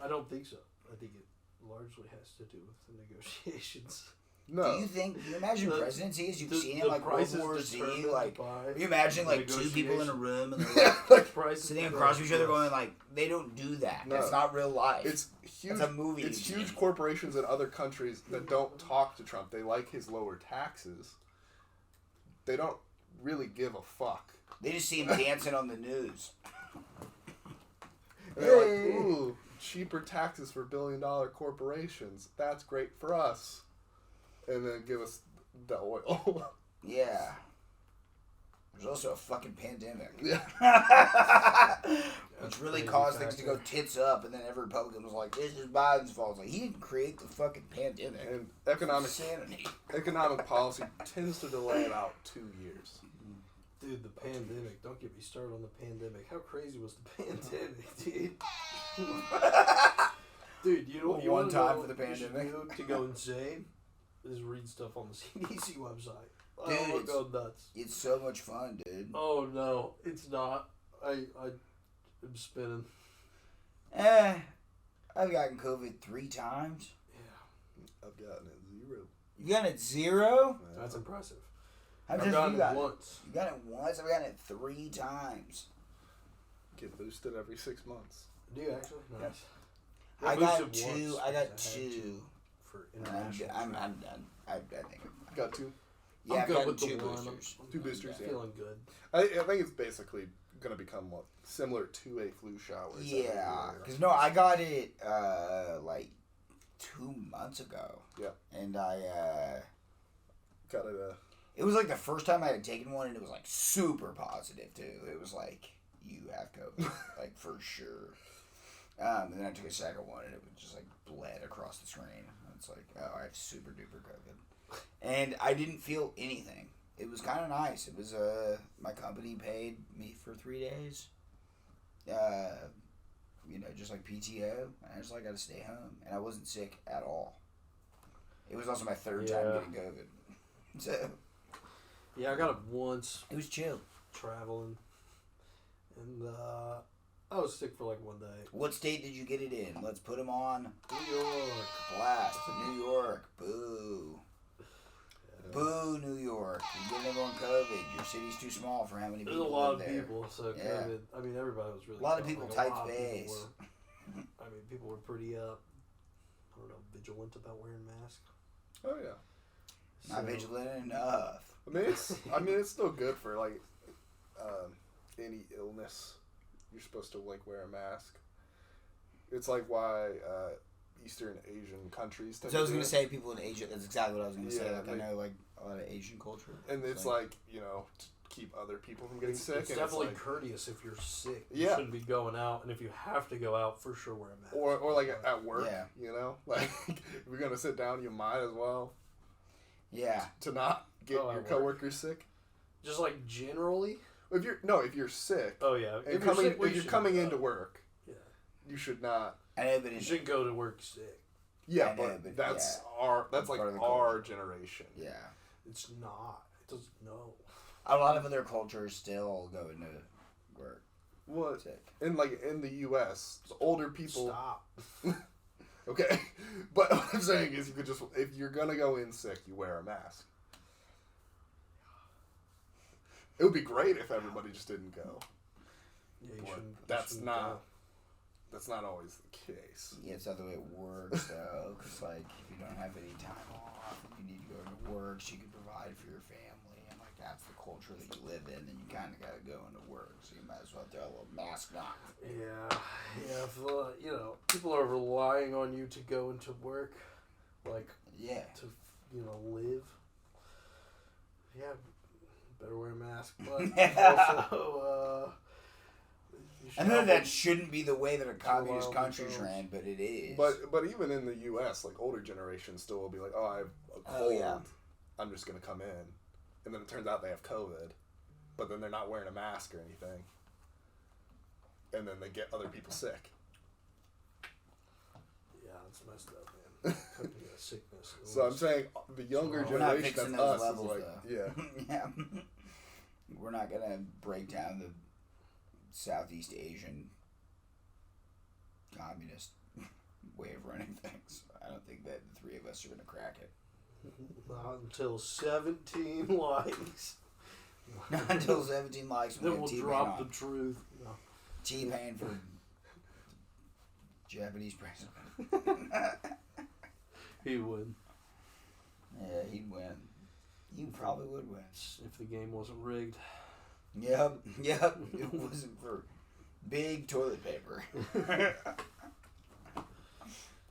I don't think so. I think it largely has to do with the negotiations. No. Do you imagine presidency as you've seen in World War Z? You imagine two people in a room and they're sitting across each other going they don't do that. No. That's not real life. It's huge. It's a movie. It's huge corporations in other countries that don't talk to Trump. They like his lower taxes. They don't really give a fuck. They just see him dancing on the news. And they're like, ooh, cheaper taxes for billion-dollar corporations. That's great for us. and then give us the oil. Yeah. There's also a fucking pandemic. Yeah. Which really crazy caused things to factor. go tits up, and then every Republican was like, this is Biden's fault. It's like, he didn't create the fucking pandemic. And economic policy tends to delay it out 2 years. Dude, the pandemic. Don't get me started on the pandemic. How crazy was the pandemic, dude? Dude, you know what you One want time know for the what you should pandemic. do to go insane? Is read stuff on the CDC website. Dude, I will go nuts. It's so much fun, dude. Oh no, it's not. I am spinning. I've gotten COVID 3 times. Yeah, I've gotten it 0. You got it 0? that's impressive. How I've many times gotten have you it got once. You got it once? I've gotten it 3 times. Get boosted every 6 months. Do you actually? Nice. I boosted got once 2. I because got had 2. to for I'm international. done. travel. I think. Got 2. Yeah, I'm I've good gotten with the 2 one. boosters. Two boosters, Yeah. yeah. Feeling good. I think it's basically going to become what similar to a flu shot. Where it's every Yeah, year. because no, I got it like 2 months ago. Yeah. And I Got it. it was like the first time I had taken one, and it was like super positive too. It was like, you have COVID, like for sure. And then I took a second one, and it was just like bled across the screen. It's like, oh, I have super duper COVID, and I didn't feel anything. It was kind of nice. It was my company paid me for 3 days. You know, just like PTO, and I just like got to stay home, and I wasn't sick at all. It was also my 3rd time Yeah. getting COVID, so Yeah, I got it once it was chill. traveling, and I was sick for like 1 day. What state did you get it in? Let's put them on New York. blast. New York. Boo. Boo, New York. You're giving everyone COVID. Your city's too small for how many There's people a lot live of there. people, so Yeah. COVID. I mean, everybody was really. A lot of tough. people Like, type a lot of people space. were- I mean, people were pretty I don't know, vigilant about wearing masks. Oh yeah. Not vigilant enough. I mean it's still good for like any illness. You're supposed to like wear a mask. It's like why Eastern Asian countries tend So I was to do gonna it. say people in Asia. That's exactly what I was gonna say. Yeah, Like I like- know like a lot of Asian culture. And it's like, you know, to keep other people from getting sick. It's and definitely it's like, courteous if you're sick. You Yeah. shouldn't be going out, and if you have to go out, for sure wear a mask. or like at work, Yeah. you know, like if you're gonna sit down, you might as well Yeah. to not get Oh, at your work. coworkers sick. Just like generally. If you're sick, Oh yeah. and If coming you're sick, well, if you you're coming shouldn't into go. work, Yeah. you should not. I know, but You in, shouldn't go to work sick. Yeah, I know, but but that's yeah. that's like Part of the our culture. generation. yeah, It's not. It doesn't. No. a lot of other cultures still go into work What sick. in the U.S. the older people. Stop. Okay, but what I'm saying is, you could just if you're gonna go in sick, you wear a mask. It would be great if everybody just didn't go. Yeah, you But shouldn't. you that's shouldn't not. go. That's not always the case. Yeah, it's not the way it works though. Because like, if you don't have any time off, and you need to go into work, so you can provide for your family, and like that's the culture that you live in. Then you kind of got to go into work, so you might as well throw a little mask on. Yeah. If you know, people are relying on you to go into work, like Yeah. to live. Yeah. Better wear a mask, but also. You should I know help that them. shouldn't be the way that a communist allow country's themselves. ran, but it is. But even in the U.S., like older generations still will be like, oh, I have a Oh, cold. yeah. I'm just gonna come in, and then it turns out they have COVID, but then they're not wearing a mask or anything, and then they get other people sick. Yeah, that's messed up, man. Could be a sickness. So I'm saying the younger So we're not generation fixing that's those us is levels, like, though. yeah. Yeah. We're not gonna break down the Southeast Asian communist way of running things. I don't think that the three of us are gonna crack it. Not until 17 likes. Not until 17 likes. Then We we'll have T-Pain drop the on. truth. No. T-Pain for Japanese president. He would. Yeah, he'd win. He probably would win. If the game wasn't rigged. Yep. It wasn't for big toilet paper.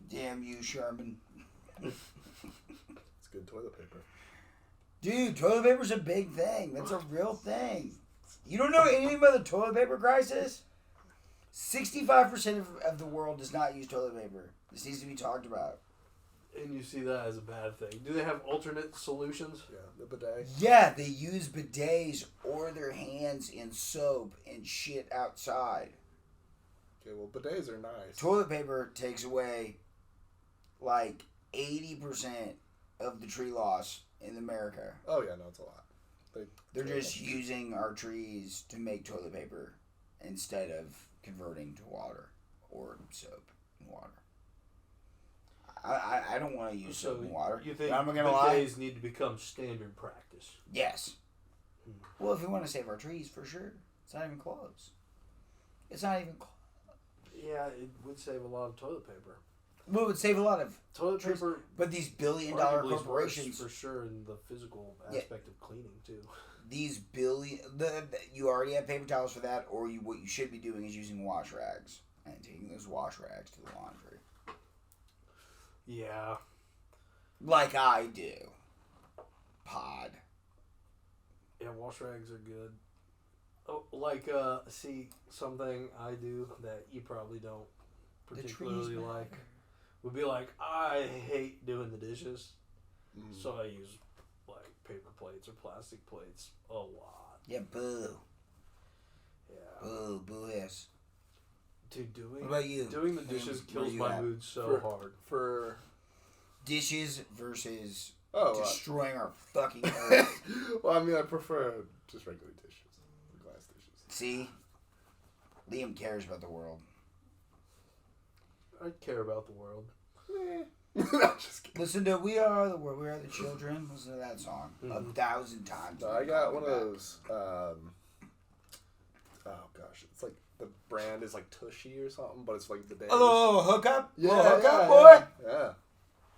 Damn you, Sherman. It's good toilet paper. Dude, toilet paper's a big thing. That's a real thing. You don't know anything about the toilet paper crisis? 65% of the world does not use toilet paper. This needs to be talked about. And you see that as a bad thing. Do they have alternate solutions? Yeah, the bidet. Yeah, they use bidets or their hands in soap and shit outside. Okay, well, bidets are nice. Toilet paper takes away like 80% of the tree loss in America. Oh, yeah, no, it's a lot. They're just using our trees to make toilet paper instead of converting to water or soap and water. I don't want to use soap and water. You think I'm not gonna lie. bidets need to become standard practice? Yes. Well, if we want to save our trees, for sure. It's not even close. It's not even close. Yeah, it would save a lot of toilet paper. Well, it would save a lot of Toilet trees, paper, but these billion-dollar arguably is worse corporations, for sure, in the physical aspect of cleaning too. these you already have paper towels for that, or what you should be doing is using wash rags and taking those wash rags to the laundry, Yeah. like I do. Pod. Yeah, wash rags are good. Oh, see, something I do that you probably don't particularly like would be like, I hate doing the dishes, so I use like paper plates or plastic plates a lot. Yeah, boo. Yeah. Boo ass. Dude, What about you? doing the dishes Where kills you my at? mood so hard. For Dishes versus destroying destroying our fucking earth. well, I mean, I prefer just regular dishes, glass dishes. See? Liam cares about the world. I care about the world. No, just kidding. Listen to We Are the World, We Are the Children. Listen to that song 1,000 times. No, I got one of those. Oh gosh, it's like the brand is like Tushy or something, but it's like the day. Oh, hookup? Yeah, Oh, hookup, yeah, boy? Yeah,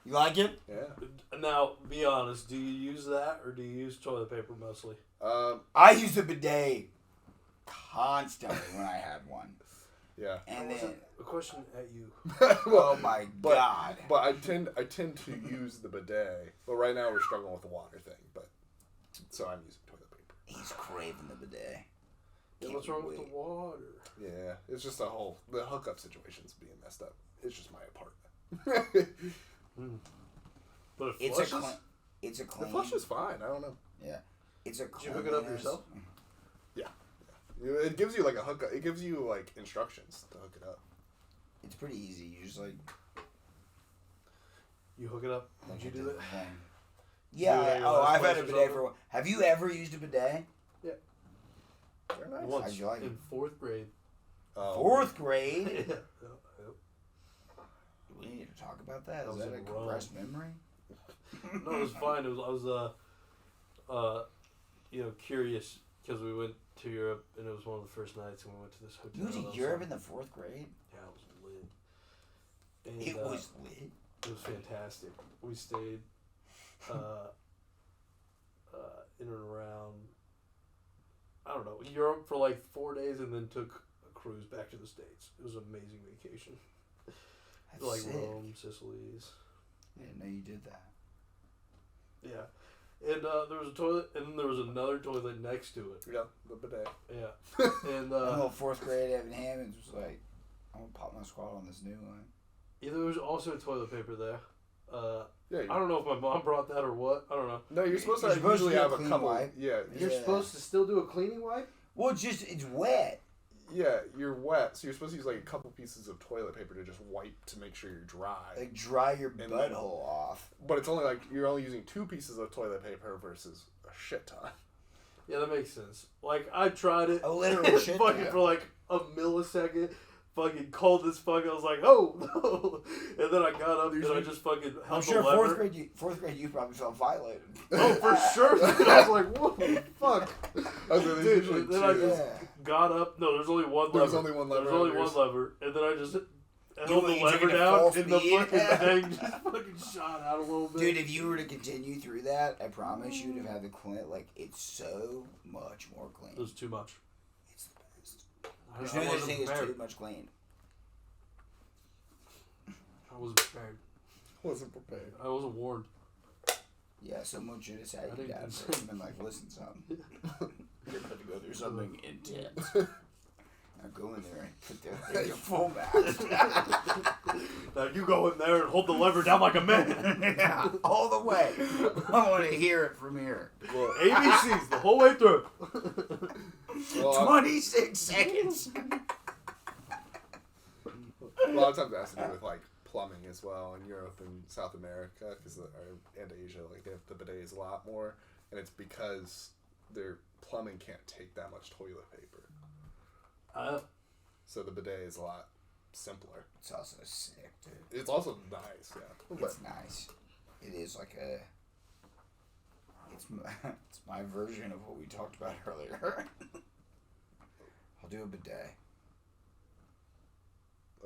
You like it? yeah. Now, be honest. Do you use that, or do you use toilet paper mostly? I used a bidet constantly when I had one. Yeah. And then, A question at you. oh my God. But I tend to use the bidet. But right now we're struggling with the water thing. But so I'm using toilet paper. He's craving the bidet. Yeah, Can't what's wrong wait. with the water? Yeah, it's just the hookup situation's being messed up. It's just my apartment. But it It's flushes? a clean. It's a The clean. flush is fine. I don't know. Yeah. It's a Did clean. you hook it up yourself? It gives you like a hookup. It gives you like instructions to hook it up. It's pretty easy. You just like. You hook it up. Did you do that? Yeah. Do it at your Oh, last I've had a place or bidet something? for a while. Have you ever used a bidet? They're nice. Once How'd you like it? in 4th grade. Fourth grade. Yeah. We need to talk about that. That Is was that a in Rome. compressed memory? No, it was fine. I was curious because we went to Europe and it was one of the first nights and we went to this hotel. You went that to was Europe on- in the fourth grade? Yeah, it was lit. And, It was lit. It was fantastic. We stayed in and around, I don't know, Europe for like 4 days and then took a cruise back to the States. It was an amazing vacation. That's Like sick. Rome, Sicily's. I didn't know you did that. Yeah. And there was a toilet, and then there was another toilet next to it. Yeah, the bidet. Yeah. And little fourth grade Evan Hammonds was like, I'm gonna pop my squat on this new one. yeah, there was also toilet paper there. Yeah. I don't know if my mom brought that or what. I don't know. No, you're supposed You're to supposed to usually do a have a clean couple. wipe. Yeah. You're Yeah. supposed to still do a cleaning wipe? Well, it's wet. Yeah, you're wet, so you're supposed to use like a couple pieces of toilet paper to just wipe to make sure you're dry. Like dry your then- butthole off. But it's only like you're only using 2 pieces of toilet paper versus a shit ton. Yeah, that makes sense. Like, I tried it. A literal shit fucking ton. for like a millisecond. Fucking called this fucking. I was like, oh no! And then I got up and I just fucking held I'm sure the lever. fourth grade you probably felt violated. Oh, for sure. Dude, I was like, what the fuck? Okay, there's Dude, usually and then I 2. just got up. No, there's only one lever. There's only one lever There's only on one yours. lever. And then I just held the you took lever it at down full and the speed? fucking thing just fucking shot out a little bit. Dude, if you were to continue through that, I promise you would have had the clean. Like, it's so much more clean. It was too much. It's the best. I There's no such wasn't thing as prepared. too much clean. I wasn't prepared. Wasn't prepared. I wasn't warned. Yeah, someone should have sat I you didn't down consent. first and been like, listen, son, you're about to go through something intense. Now go in there and put that your full max. Now you go in there and hold the lever down like a man. Yeah, all the way. I want to hear it from here. Well, ABCs the whole way through. well, 26 seconds. a lot of times it has to do with like plumbing as well in Europe and South America, and Asia. Like they have the bidets a lot more, and it's because their plumbing can't take that much toilet paper. So the bidet is a lot simpler. It's also sick, dude. It's also nice, yeah. But It's nice. It is like a... It's my version of what we talked about earlier. I'll do a bidet.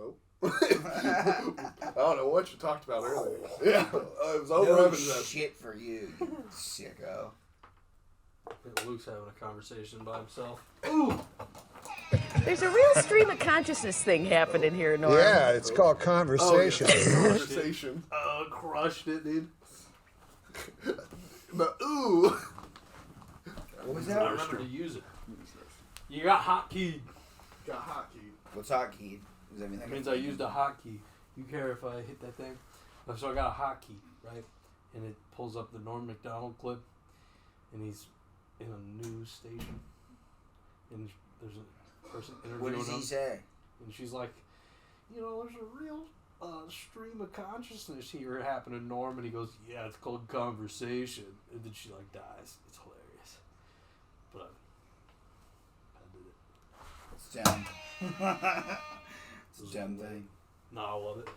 oh, I don't know what you talked about earlier. Yeah, it was over. No shit for you, you sicko. Luke's having a conversation by himself. Ooh! There's a real stream of consciousness thing happening here, Norm. Yeah, it's called conversation. Conversation. Crushed it, dude. But ooh, What was I that? remember to use it. You got hotkey. got hotkey. What's hotkey? Does that mean That means I used a hotkey. You care if I hit that thing? So I got a hotkey, right? And it pulls up the Norm Macdonald clip, and he's in a news station, and there's a person What interviewing does he him, say? and she's like, you know, there's a real stream of consciousness here happening, Norm, and he goes, yeah, it's called conversation, and then she like dies. It's hilarious, but I did it. It's dumb. It's a dumb thing. No, I love it.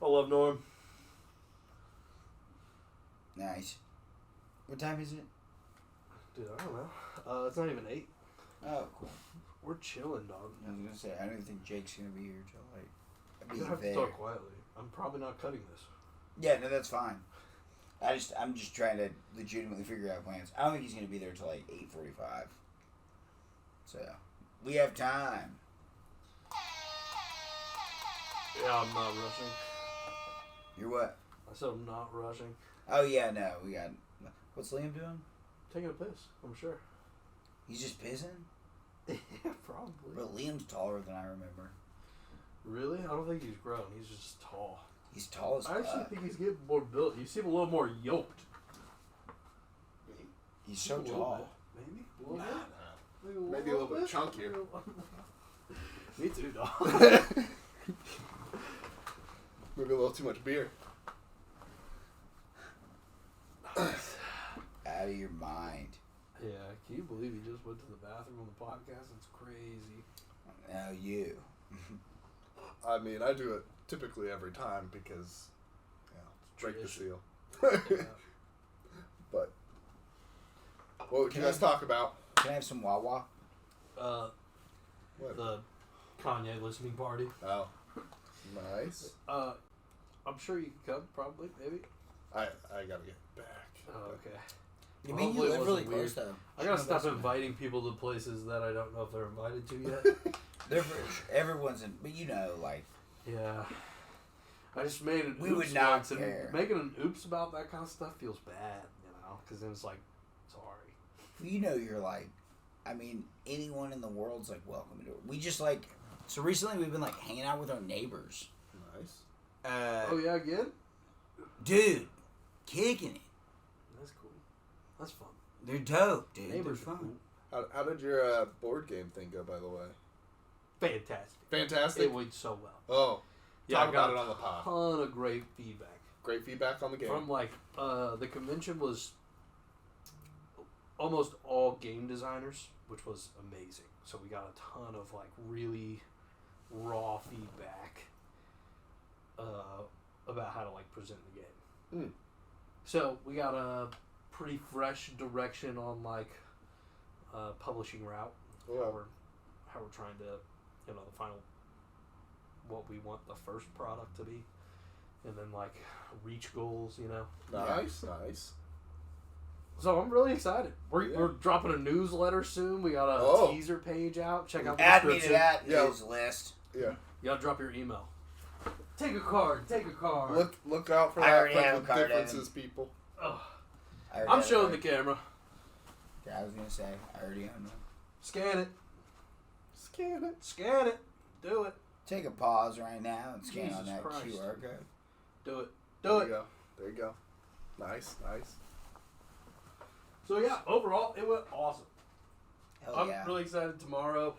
I love Norm. Nice. What time is it? Dude, I don't know. It's not even 8. Oh, cool. We're chilling, dog. I was gonna say I don't even think Jake's gonna be here till like. I'll You be have to there. talk quietly. I'm probably not cutting this. Yeah, no, that's fine. I'm just trying to legitimately figure out plans. I don't think he's gonna be there till like 8:45. So we have time. Yeah, I'm not rushing. You're what? I said I'm not rushing. Oh yeah, no, we got. What's Liam doing? Taking a piss, I'm sure. He's just pissing. Yeah, probably. But Liam's taller than I remember. Really? I don't think he's grown. He's just tall. He's tall as I actually fuck. think he's getting more built. You seem a little more yoked. He's so A little tall. bit. Maybe? A little bit? Maybe a little bit chunkier. Me too, dog. Maybe a little too much beer. Out of your mind. Yeah, can you believe he just went to the bathroom on the podcast? It's crazy. Now you. I mean, I do it typically every time because, break the seal. Yeah. But what would you guys talk about? Can I have some Wawa? What? The Kanye listening party. Oh, nice. I'm sure you can come, probably, maybe. I gotta get back. Oh, okay. You mean you Hopefully it live really wasn't close weird. though? I gotta Shouldn't stop have inviting people to places that I don't know if they're invited to yet. Everyone's in, but you know, like Yeah. I just made an We oops would not once, and care. making an oops about that kind of stuff feels bad, you know, because then it's like, sorry. you know, you're like, I mean, anyone in the world's like welcome to it. We just like, so recently we've been like hanging out with our neighbors. Nice. Oh, yeah, again? Dude, kicking it. That's cool. That's fun. They're dope, dude. Neighbors They're are fun. cool. How did your board game thing go, by the way? Fantastic. Fantastic. It went so well. Oh, Yeah, talk I got about it on the pod. a ton of great feedback. Great feedback on the game. From like the convention was almost all game designers, which was amazing. So we got a ton of like really raw feedback about how to like present the game. Mm. So we got a pretty fresh direction on like publishing route. Yeah. How we're trying to, the final, what we want the first product to be, and then like reach goals, Nice, nice. So I'm really excited. We're dropping a newsletter soon. We got a teaser page out. Check out the Add me to description. that Yeah. news list. Yeah. You gotta drop your email. Take a card. Look out for I that. already Friends have a with card, differences, people. Ugh. I'm showing the camera. Yeah, I was gonna say, I already own them. Scan it. Scan it. Scan it. Do it. Take a pause right now and scan on Jesus that Christ. QR code. Do it. There Do you it. go. There you go. Nice. So yeah, overall it went awesome. Hell I'm yeah. really excited tomorrow.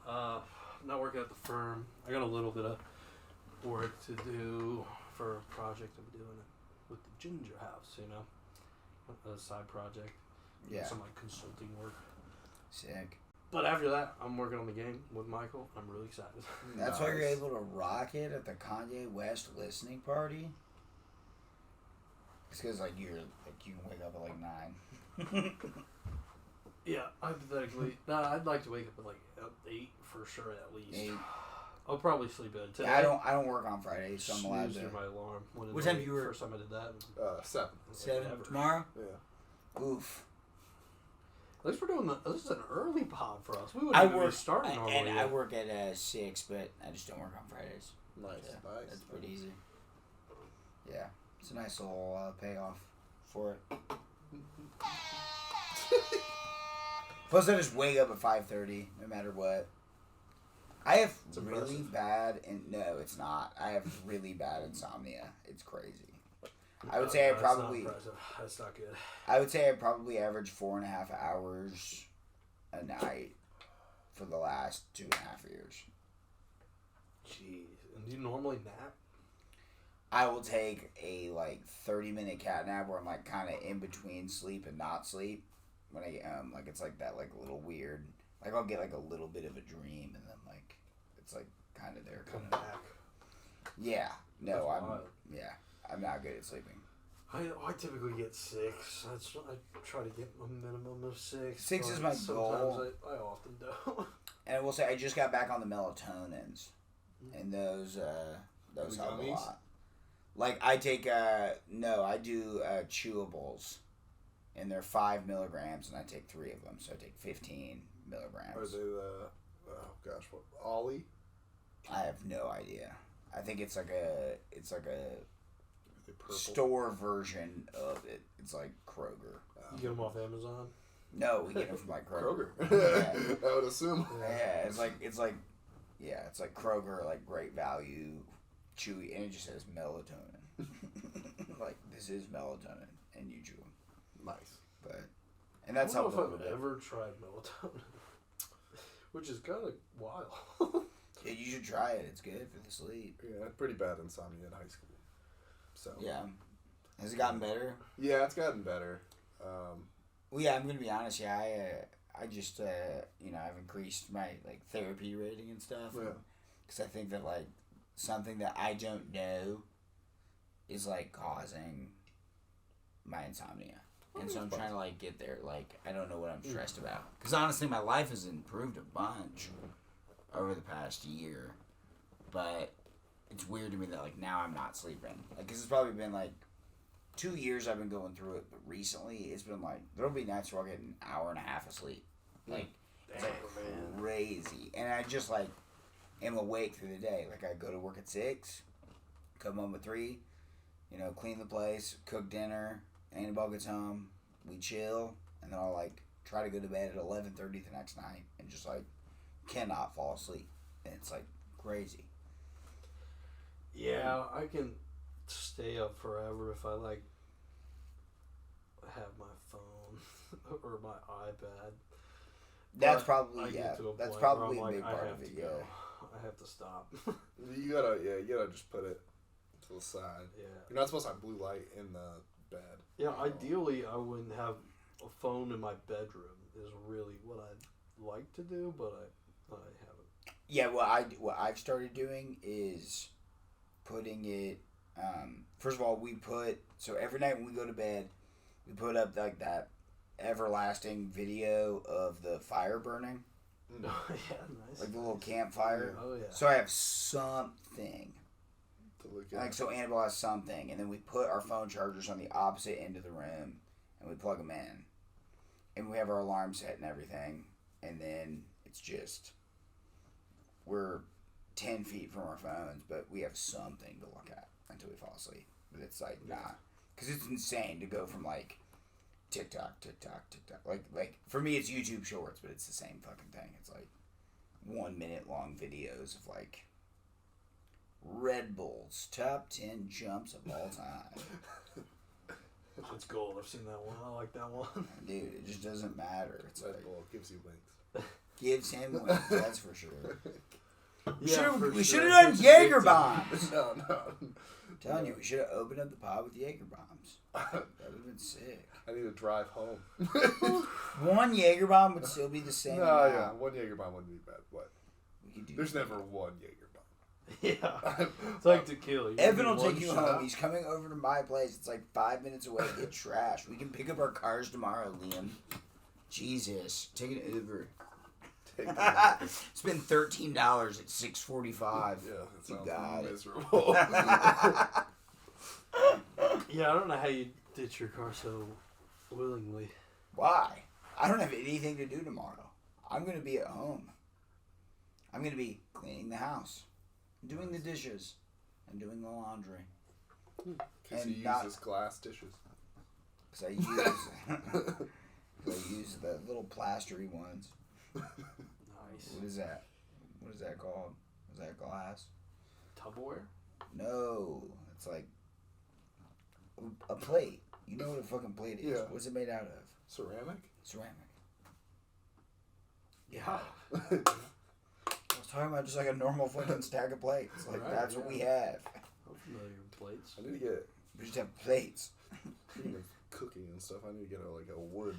Not working at the firm. I got a little bit of work to do for a project I'm doing with the Gingerhouse, you know, a side project. Yeah. Some like consulting work. Sick. But after that, I'm working on the game with Michael. I'm really excited. That's why you're able to rock it at the Kanye West listening party. It's because you can wake up at like 9. Yeah, hypothetically. Nah, I'd like to wake up at 8 for sure at least. 8. I'll probably sleep in today. Yeah, I don't work on Fridays, so I'm allowed Snoozed to. through my alarm. What time you were? First time I did that. 7. 7 Ever. tomorrow. Yeah. Oof. At least we're doing this is an early pod for us. We I wouldn't be work starting normally. and I yet. work at 6, but I just don't work on Fridays. Nice. Yeah, Nice. That's pretty easy. Yeah, it's a nice little payoff for it. Plus, I just wake up at 5:30, no matter what. I have It's really impressive. bad, and no, it's not. I have really bad insomnia. It's crazy. I would say I That's probably. not impressive. That's not good. I would say I probably average 4.5 hours a night for the last 2.5 years. Jeez. And do you normally nap? I will take a 30-minute cat nap where I'm kind of in between sleep and not sleep. When I get home, it's that little weird. I'll get a little bit of a dream and then it's kind of there. Come back. Yeah. No, That's I'm. wild. Yeah, I'm not good at sleeping. I typically get 6. I try to get a minimum of 6. 6 is but my sometimes goal. I often don't. And I will say I just got back on the melatonins, and those The help a gummies? lot. I take I do chewables, and they're 5 milligrams, and I take 3 of them, so I take 15 Are milligrams. they what? Ollie? I have no idea. I think it's like a They purple? store version of it. It's like Kroger. You get them off Amazon? No, we get them from Kroger. Kroger. I would assume. Yeah, it's like Kroger, Great Value, chewy, and it just says melatonin. This is melatonin, and you chew them. Nice. And that's I don't helped a know little if I've bit. ever tried melatonin, which is kind of wild. Yeah, you should try it. It's good for the sleep. Yeah, I had pretty bad insomnia in high school. So. Yeah. Has it gotten better? Yeah, it's gotten better. Well, yeah, I'm gonna be honest. Yeah, I just I've increased my therapy rating and stuff. Yeah. Because I think that something that I don't know is causing my insomnia. And so I'm trying to get there. I don't know what I'm stressed about. Because honestly, my life has improved a bunch over the past year. But it's weird to me that now I'm not sleeping. Because it's probably been 2 years I've been going through it. But recently it's been there'll be nights where I'll get an hour and a half of sleep. It's crazy. And I just am awake through the day. I go to work at 6, come home at 3, clean the place, cook dinner. Annabelle gets home, we chill, and then I'll try to go to bed at 11:30 the next night, and just cannot fall asleep, and it's crazy. Yeah, I can stay up forever if I have my phone or my iPad. That's But probably I get to a that's point probably where a I'm big I part have of it. to Yeah. go. I have to stop. You gotta just put it to the side. Yeah. You're not supposed to have blue light in the bed. Yeah, ideally I wouldn't have a phone in my bedroom is really what I'd like to do, but I haven't. Yeah, what I've started doing is putting it. First of all, so every night when we go to bed, we put up that everlasting video of the fire burning, Yeah, nice. the little campfire. Oh yeah. So I have something. To look at. So Annabelle has something, and then we put our phone chargers on the opposite end of the room, and we plug them in, and we have our alarm set and everything, and then it's just we're 10 feet from our phones, but we have something to look at until we fall asleep. But it's not, because it's insane to go from TikTok. Like for me, it's YouTube Shorts, but it's the same fucking thing. It's like 1 minute long videos of like Red Bull's top 10 jumps of all time. It's gold. I've seen that one. I like that one. Dude, it just doesn't matter. It's Red like Bull gives you wings. gives him wings, that's for sure. Yeah, We should have done Jaeger bombs. No. I'm telling you, we should have opened up the pod with Jaeger bombs. That would have been sick. I need to drive home. One Jaeger bomb would still be the same. No, amount. yeah, one Jaeger bomb wouldn't be bad. But We could do there's that. never one Jaeger bomb. Yeah. It's like tequila. Evan will take you home. He's coming over to my place. It's like 5 minutes away. Get trash. We can pick up our cars tomorrow, Liam. Jesus. Take an Uber. Spend $13 at 6:45. Yeah, that You got sounds it. miserable. Yeah, I don't know how you ditch your car so willingly. Why? I don't have anything to do tomorrow. I'm going to be at home. I'm going to be cleaning the house, doing the dishes, and doing the laundry. Because he not- uses glass dishes. Because I use the little plastery ones. Nice. What is that? What is that called? Is that glass? Tupperware? No. It's like a plate. You know what a fucking plate is. Yeah. What's it made out of? Ceramic? Ceramic. Yeah. I was talking about just like a normal fucking stack of plates. Like, Right, that's what yeah. we have. I'm familiar with plates. I need to get, We just have plates. speaking of cooking and stuff, I need to get a wood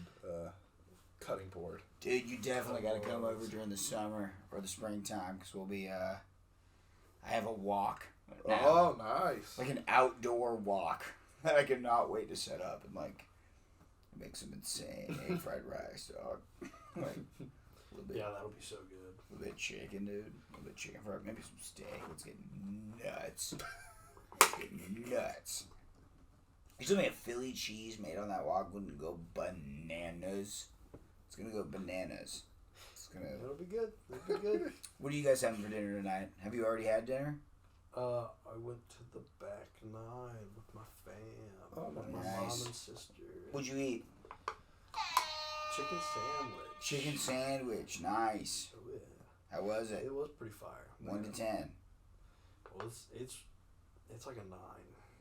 cutting board. Dude, you definitely got to come over during the summer or the springtime because we'll be, I have a walk. Now. Oh, nice. Like an outdoor walk that I cannot wait to set up and like make some insane egg fried rice, dog. Like a little bit, Yeah, that'll be so good. a little bit of chicken, dude. A little bit of chicken fried, maybe some steak. Let's get nuts. Let's get nuts. You told me a Philly cheese made on that walk wouldn't go bananas. It's gonna go bananas. It's gonna. It'll be good. It'll be good. What are you guys having for dinner tonight? Have you already had dinner? I went to the back nine with my fam. Oh, with my nice. mom and sister. What'd you eat? Chicken sandwich. Chicken sandwich. Nice. Oh, yeah. How was it? It was pretty fire. 1 to 10. Well, it's like a 9.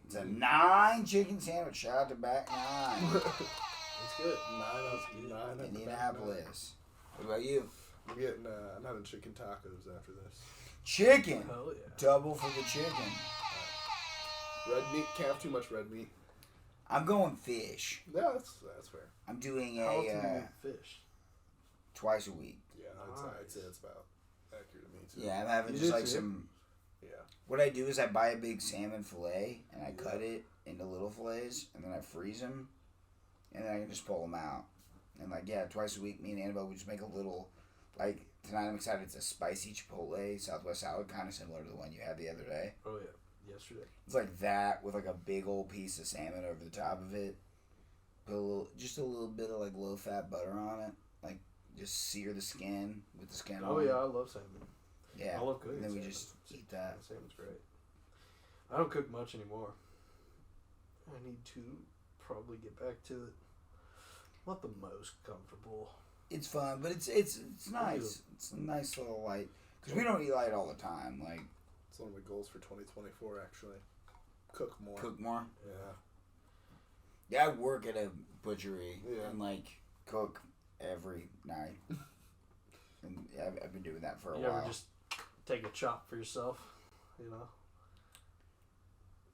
It's a 9 chicken sandwich. Shout out to back 9. It's good. 9 out of 10. 9 at the back nine. Indianapolis. What about you? I'm having chicken tacos after this. Chicken. Hell yeah. Double for the chicken. Red meat, can't have too much red meat. I'm going fish. Yeah, that's fair. I'm doing How often do you a eat fish? twice a week. Yeah, I'd say it's about accurate to me too. Yeah, I'm having You just do like too? some. Yeah. What I do is I buy a big salmon fillet and I cut it into little fillets and then I freeze them and then I can just pull them out. And like, yeah, twice a week, me and Annabelle, we just make a little, like, tonight I'm excited, it's a spicy Chipotle Southwest salad, kind of similar to the one you had the other day. Oh yeah, yesterday. It's like that with like a big old piece of salmon over the top of it. Put just a little bit of like low fat butter on it. Like just sear the skin with the skin Oh on. yeah, I love salmon. Yeah. I love cooking And then we salmon. just eat that. Salmon's great. I don't cook much anymore. I need to probably get back to it. Not the most comfortable. It's fun, but it's nice. It's a nice little light because we don't eat light all the time. Like It's one of my goals for 2024 actually. Cook more. cook more. Yeah. Yeah, I work at a butchery Yeah. and like cook every night. And yeah, I've been doing that for a You while. ever just take a chop for yourself? You know?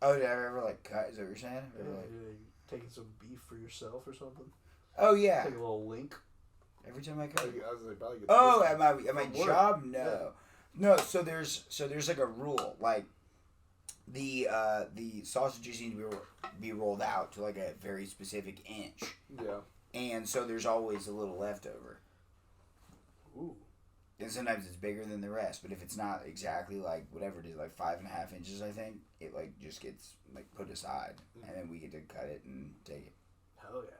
Oh, did I ever like cut? Is that what you're saying? Yeah, Or, like, you taking some beef for yourself or something? oh yeah. Take a little link. Every time I I cut. was gonna say, probably get Oh, this- at my From work. job? No, no. So there's like a rule. Like the sausages need to be rolled out to like a very specific inch, Yeah. and so there's always a little leftover. Ooh. And sometimes it's bigger than the rest. But if it's not exactly like whatever it is, like 5.5 inches, I think it like just gets like put aside, and then we get to cut it and take it. Hell yeah.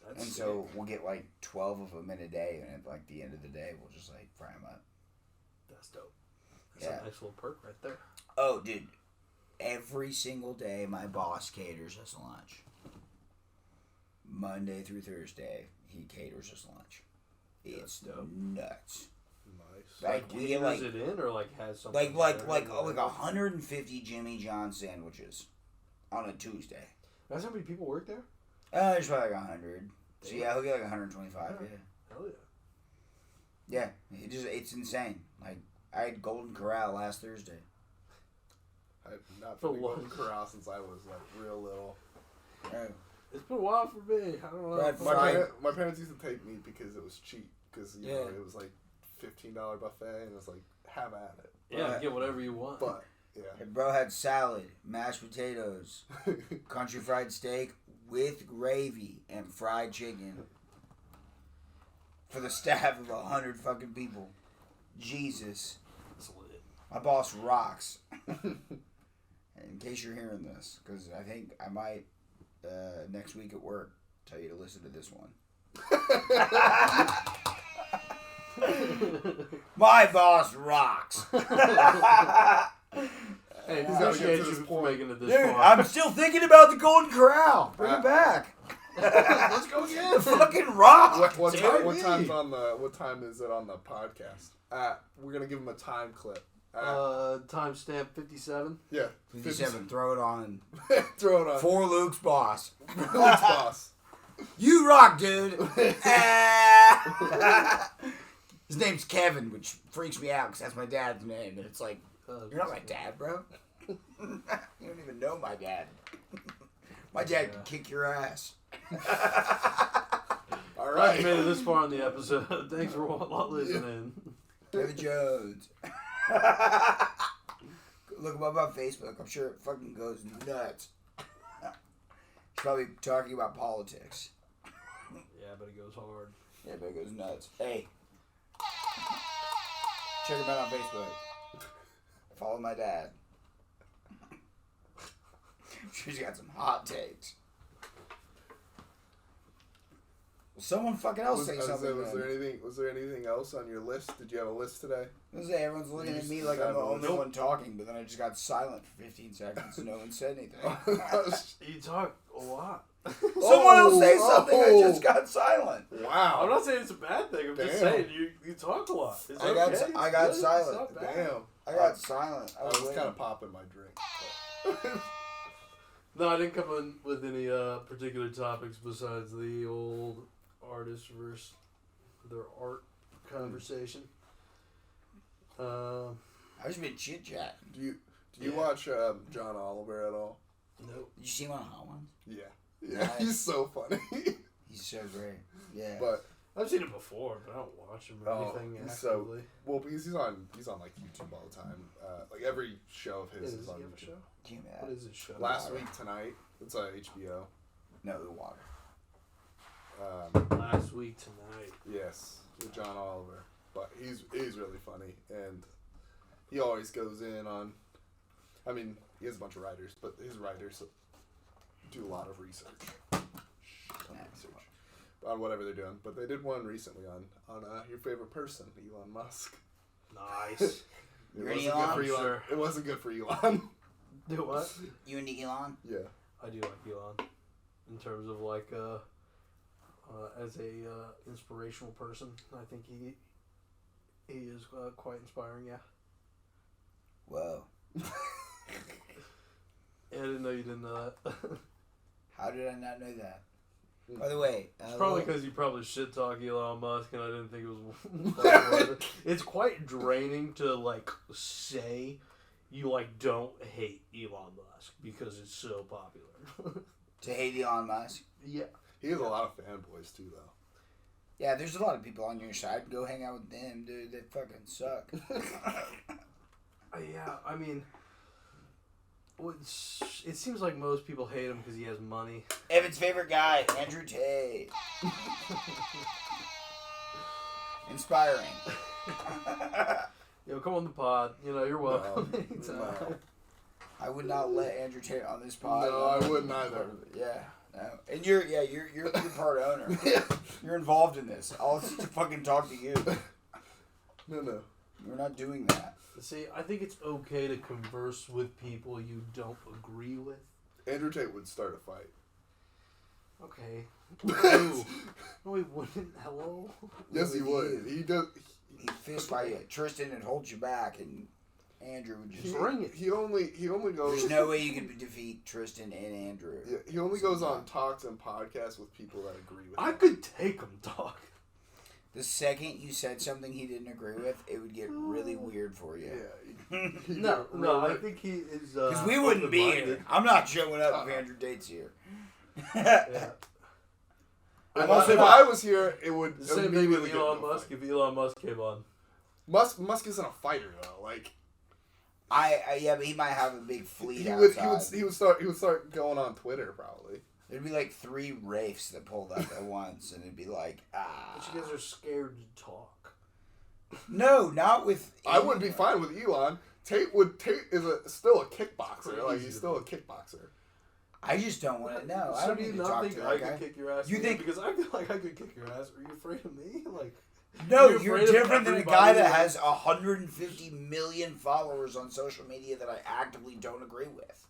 That's And sick. so we'll get like 12 of them in a day, and at like the end of the day, we'll just like fry them up. That's dope. That's Yeah. a nice little perk right there. Oh, dude. Every single day, my boss caters us lunch. Monday through Thursday, he caters us lunch. It's dope. nuts. Nice. Like, we get Caters it in or like has something? like there? 150 Jimmy John sandwiches on a Tuesday. That's how many people work there? There's probably like 100. So yeah, he'll get like 125. Yeah. Hell Yeah, it's insane. Like, I had Golden Corral last Thursday. I've not For been to Golden lunch. Corral since I was like real little. Right. It's been a while for me. I don't know. Right, My parents used to take me because it was cheap. Because you know, Yeah. it was like $15 buffet, and it was like, have at it. Yeah, get whatever you want. But yeah, And bro had salad, mashed potatoes, country fried steak with gravy, and fried chicken for the staff of 100 fucking people. Jesus. That's lit. My boss rocks. In case you're hearing this, because I think I might, next week at work, tell you to listen to this one. My boss rocks. Hey, gotta get appreciate to you this for point. making it this Dude, far. I'm still thinking about the Golden Corral. Bring it back. Let's go again. Fucking rock. what dude. time is it on the podcast? We're gonna give him a time clip. Timestamp 57. Yeah, 57. Throw it on. Throw it on. For Luke's boss. Luke's boss. You rock, dude. His name's Kevin, which freaks me out because that's my dad's name. And it's like, you're not my dad, bro. You don't even know my dad. My dad can kick your ass. All Right. right. You made it this far in the episode. Thanks for listening. Kevin Jones. Look him up on Facebook. I'm sure it fucking goes nuts. He's probably talking about politics. Yeah, but it goes hard. Yeah, but it goes nuts. Hey. Check him out on Facebook. Follow my dad. She's got some hot takes. Well, someone fucking else say something. Was there anything else on your list? Did you have a list today? I was say everyone's looking at me like I'm the only one talking, but then I just got silent for 15 seconds and no one said anything. You talk a lot. Someone else say something. I just got silent. Wow. I'm not saying it's a bad thing. I'm just saying you talk a lot. It's I got okay. It's I got good. silent. It's not bad. Damn. I got silent. I was kind of popping my drink. No, I didn't come in with any particular topics besides the old artist versus their art conversation. I just been chit chat. Do you watch John Oliver at all? Nope. Did you see him on Hot Ones? Yeah. Yeah, Nice. he's so funny. He's so great. Yeah. But I've seen it before, but I don't watch him or anything he's actively. well, because he's on like YouTube all the time. Like every show of his is on he have a YouTube. show? Give me that. What is his show? Last week tonight, it's on HBO. No, the water. Last week tonight. Yes, with John Oliver. But he's really funny, and he always goes in on. I mean, he has a bunch of writers, but his writers do a lot of research. On whatever they're doing. But they did one recently on your favorite person, Elon Musk. Nice. It You're wasn't Elon? good for Elon. Sure. It wasn't good for Elon. Do what? You and Elon? Yeah. I do like Elon. In terms of like as a inspirational person, I think he is quite inspiring. Yeah. Whoa. Yeah, I didn't know you didn't know that. How did I not know that? By the way, It's probably because you probably shit talk Elon Musk, and I didn't think it was. Worth it. It's quite draining to like say you like don't hate Elon Musk because it's so popular. to hate Elon Musk. Yeah. He has a lot of fanboys too, though. Yeah, there's a lot of people on your side. Go hang out with them, dude. They fucking suck. Yeah, I mean, it seems like most people hate him because he has money. Evan's favorite guy, Andrew Tate. Inspiring. Yo, come on the pod. You know, you're welcome. No. I would not let Andrew Tate on this pod. No, I wouldn't either. Yeah. No. And you're part owner. You're involved in this. I'll just fucking talk to you. No. We're not doing that. See, I think it's okay to converse with people you don't agree with. Andrew Tate would start a fight. Okay. No, he wouldn't. Hello? Yes, he With would. you. He does. He'd fist fight you. Tristan would hold you back, and Andrew would just... Bring it. He only goes. There's no way you could defeat Tristan and Andrew. Yeah, he only goes on talks and podcasts with people that agree with him. I could take him, dog. The second you said something he didn't agree with, it would get really weird for you. Yeah. No, I think he is. Because we wouldn't be open-minded. here. I'm not showing up if Andrew Tate's here. Yeah. If I was here, it would The same thing immediately with get Elon into a Musk. fight. If Elon Musk came on, Musk isn't a fighter though. Like Yeah, but he might have a big fleet he would outside. he would start going on Twitter probably. There'd be like 3 Wraiths that pulled up at once, and it'd be like, but you guys are scared to talk. No, not with... I wouldn't be fine with Elon. Tate is still a kickboxer. Like he's still a kickboxer. I just don't want to know. I So don't do you need to not talk think to I that guy. could kick your ass? You Yeah, think- because I feel like I could kick your ass. Are you afraid of me? Like No, You're you're afraid of different than a guy everybody, that like- has 150 million followers on social media that I actively don't agree with.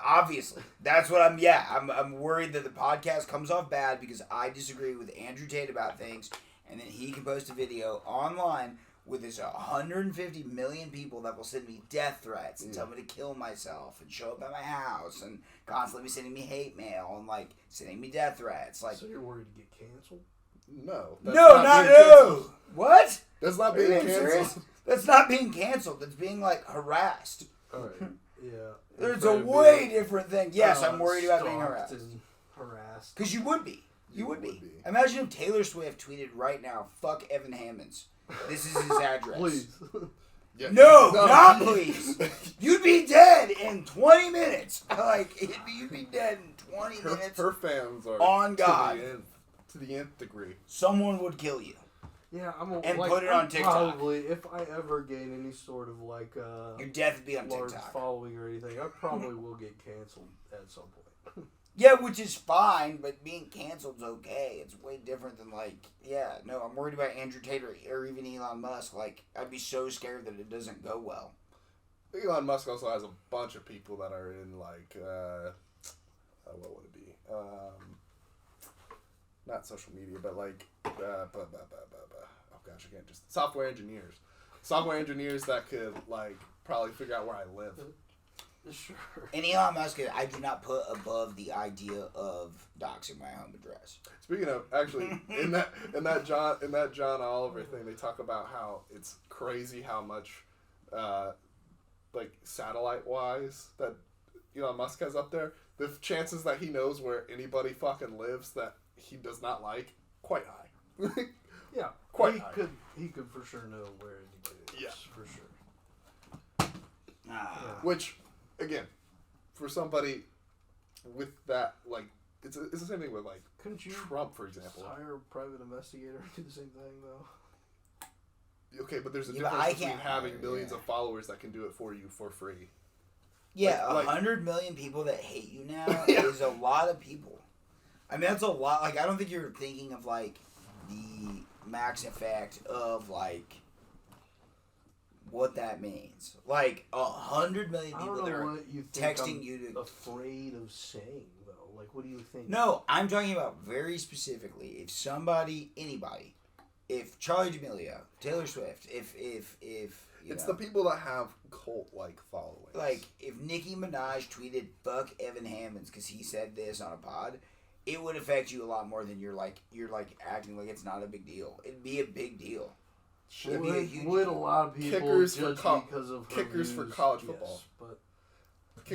Obviously, that's what I'm. Yeah, I'm worried that the podcast comes off bad because I disagree with Andrew Tate about things, and then he can post a video online with his 150 million people that will send me death threats and tell me to kill myself and show up at my house and constantly be sending me hate mail and like sending me death threats. Like, so you're worried to get canceled? No. no. What? That's not Are you being being serious? canceled. That's not being canceled. That's being like harassed. All right. Yeah. There's a way different thing. Yes, I'm worried about being harassed. And harassed. Because you would be. You would be. would be. Imagine if Taylor Swift tweeted right now, "Fuck Evan Hammonds. This is his address." Please. Yeah. No, not please. You'd be dead in 20 minutes. Like, you'd be dead in 20 minutes. Her fans are On God. to the nth degree. Someone would kill you. Yeah, And put it on TikTok. Probably, if I ever gain any sort of like Your death would be on large TikTok. following or anything, I probably will get canceled at some point. Yeah, which is fine, but being canceled's okay. It's way different than like, no, I'm worried about Andrew Tate or even Elon Musk. Like, I'd be so scared that it doesn't go well. Elon Musk also has a bunch of people that are in like what would it be? Not social media, but like oh gosh, I can't just software engineers that could like probably figure out where I live. Sure. And Elon Musk, I do not put above the idea of doxing my home address. Speaking of, actually, in that John Oliver thing, they talk about how it's crazy how much, like satellite wise, that Elon Musk has up there. The chances that he knows where anybody fucking lives that he does not like, quite high. Yeah, Quite he high. he could for sure know where anybody is. Yeah. For sure. Which, again, for somebody with that, like, it's the same thing with like Couldn't you Trump, for example. hire a private investigator and do the same thing though? Okay, but there's a Yeah, but difference I between can't having hire, millions yeah. of followers that can do it for you for free. Yeah, Like- 100 million people that hate you now Yeah. is a lot of people. I mean, that's a lot. Like, I don't think you're thinking of, like, the max effect of, like, what that means. Like, 100 million I people don't that know are what you think texting I'm you to... afraid of saying though. Like, what do you think? No, I'm talking about very specifically. If somebody, anybody, if Charlie D'Amelio, Taylor Swift, if you It's know, the people that have cult-like followings. like, if Nicki Minaj tweeted "fuck Evan Hammonds" because he said this on a pod, it would affect you a lot more than you're acting like it's not a big deal. It'd be a big deal. It'd be a huge Would a deal. lot of people Kickers for just co- because of her kickers for views? college Yes, football. but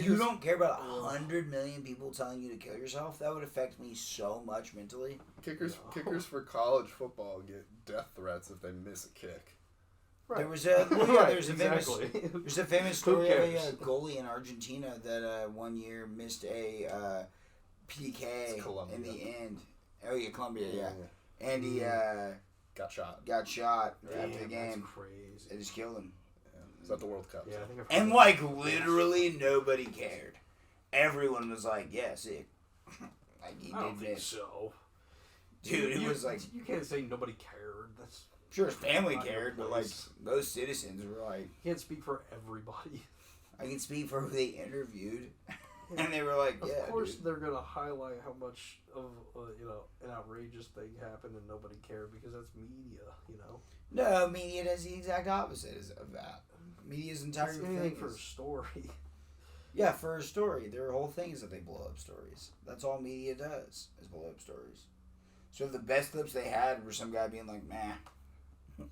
You don't care about 100 million people telling you to kill yourself? That would affect me so much mentally. kickers for college football get death threats if they miss a kick. There was a there's a exactly. famous Who story of uh, cares? a goalie in Argentina that one year missed a PK It's Colombia. in the end. Oh yeah, Colombia, yeah. Yeah. And he Got shot. got shot after the Damn, game. that's crazy. They just killed him. Is that the World Cup? Yeah, I think I've And heard like that. literally nobody cared. Everyone was like, "Yeah, sick." Like he I don't did think miss. so. Dude, it You- was like you can't say nobody cared. That's sure his family not your cared, but like place. most citizens were like, You can't speak for everybody. I can speak for who they interviewed. And they were like, yeah, Of course dude. they're gonna highlight how much of an outrageous thing happened and nobody cared because that's media, No, media does the exact opposite of that. Media's entire It's thing anything for a is... story. Yeah, for a story. Their whole thing is that they blow up stories. That's all media does, is blow up stories. So the best clips they had were some guy being like, nah,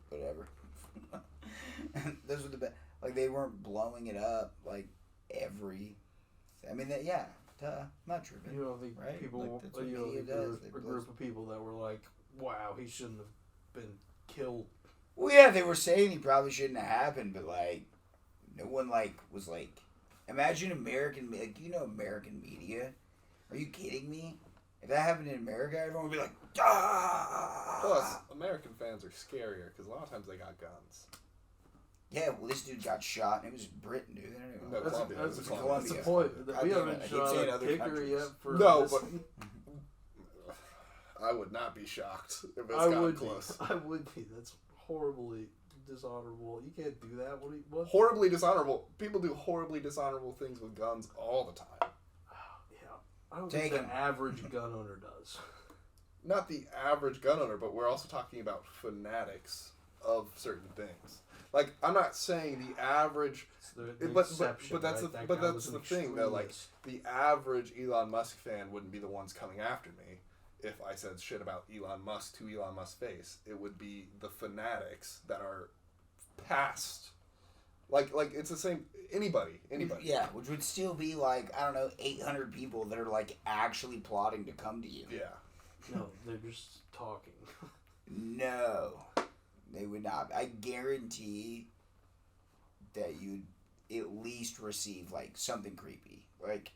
whatever. Those were the best. Like, they weren't blowing it up, like, every... I mean, not true. You don't think right? people, Like, that's what you know, media there does. were They a blow group of people that were like, wow, he shouldn't have been killed. Well, yeah, they were saying he probably shouldn't have happened, but, like, no one, like, was like... Imagine American media? Are you kidding me? If that happened in America, everyone would be like, ah! Plus, American fans are scarier because a lot of times they got guns. Yeah, well, this dude got shot, and it was Britain, dude. They don't even No, know. Columbia. That's It was the Columbia. point. God We damn haven't it, I keep shot saying a other kicker countries. yet for No, this. but I would not be shocked if it's I gotten would close. be. I would be. That's horribly dishonorable. You can't do that. What? Horribly dishonorable. People do horribly dishonorable things with guns all the time. Yeah. I don't Take think him. the average gun owner does. Not the average gun owner, but we're also talking about fanatics of certain things. Like, I'm not saying the average, It's the but exception, that's right? the, That but guy that's was the an thing though. Like, extremist. the average Elon Musk fan wouldn't be the ones coming after me if I said shit about Elon Musk to Elon Musk's face. It would be the fanatics that are past. Like it's the same. Anybody. Yeah, which would still be, like, I don't know, 800 people that are, like, actually plotting to come to you. Yeah. No, they're just talking. No, they would not. I guarantee that you'd at least receive, like, something creepy. Like,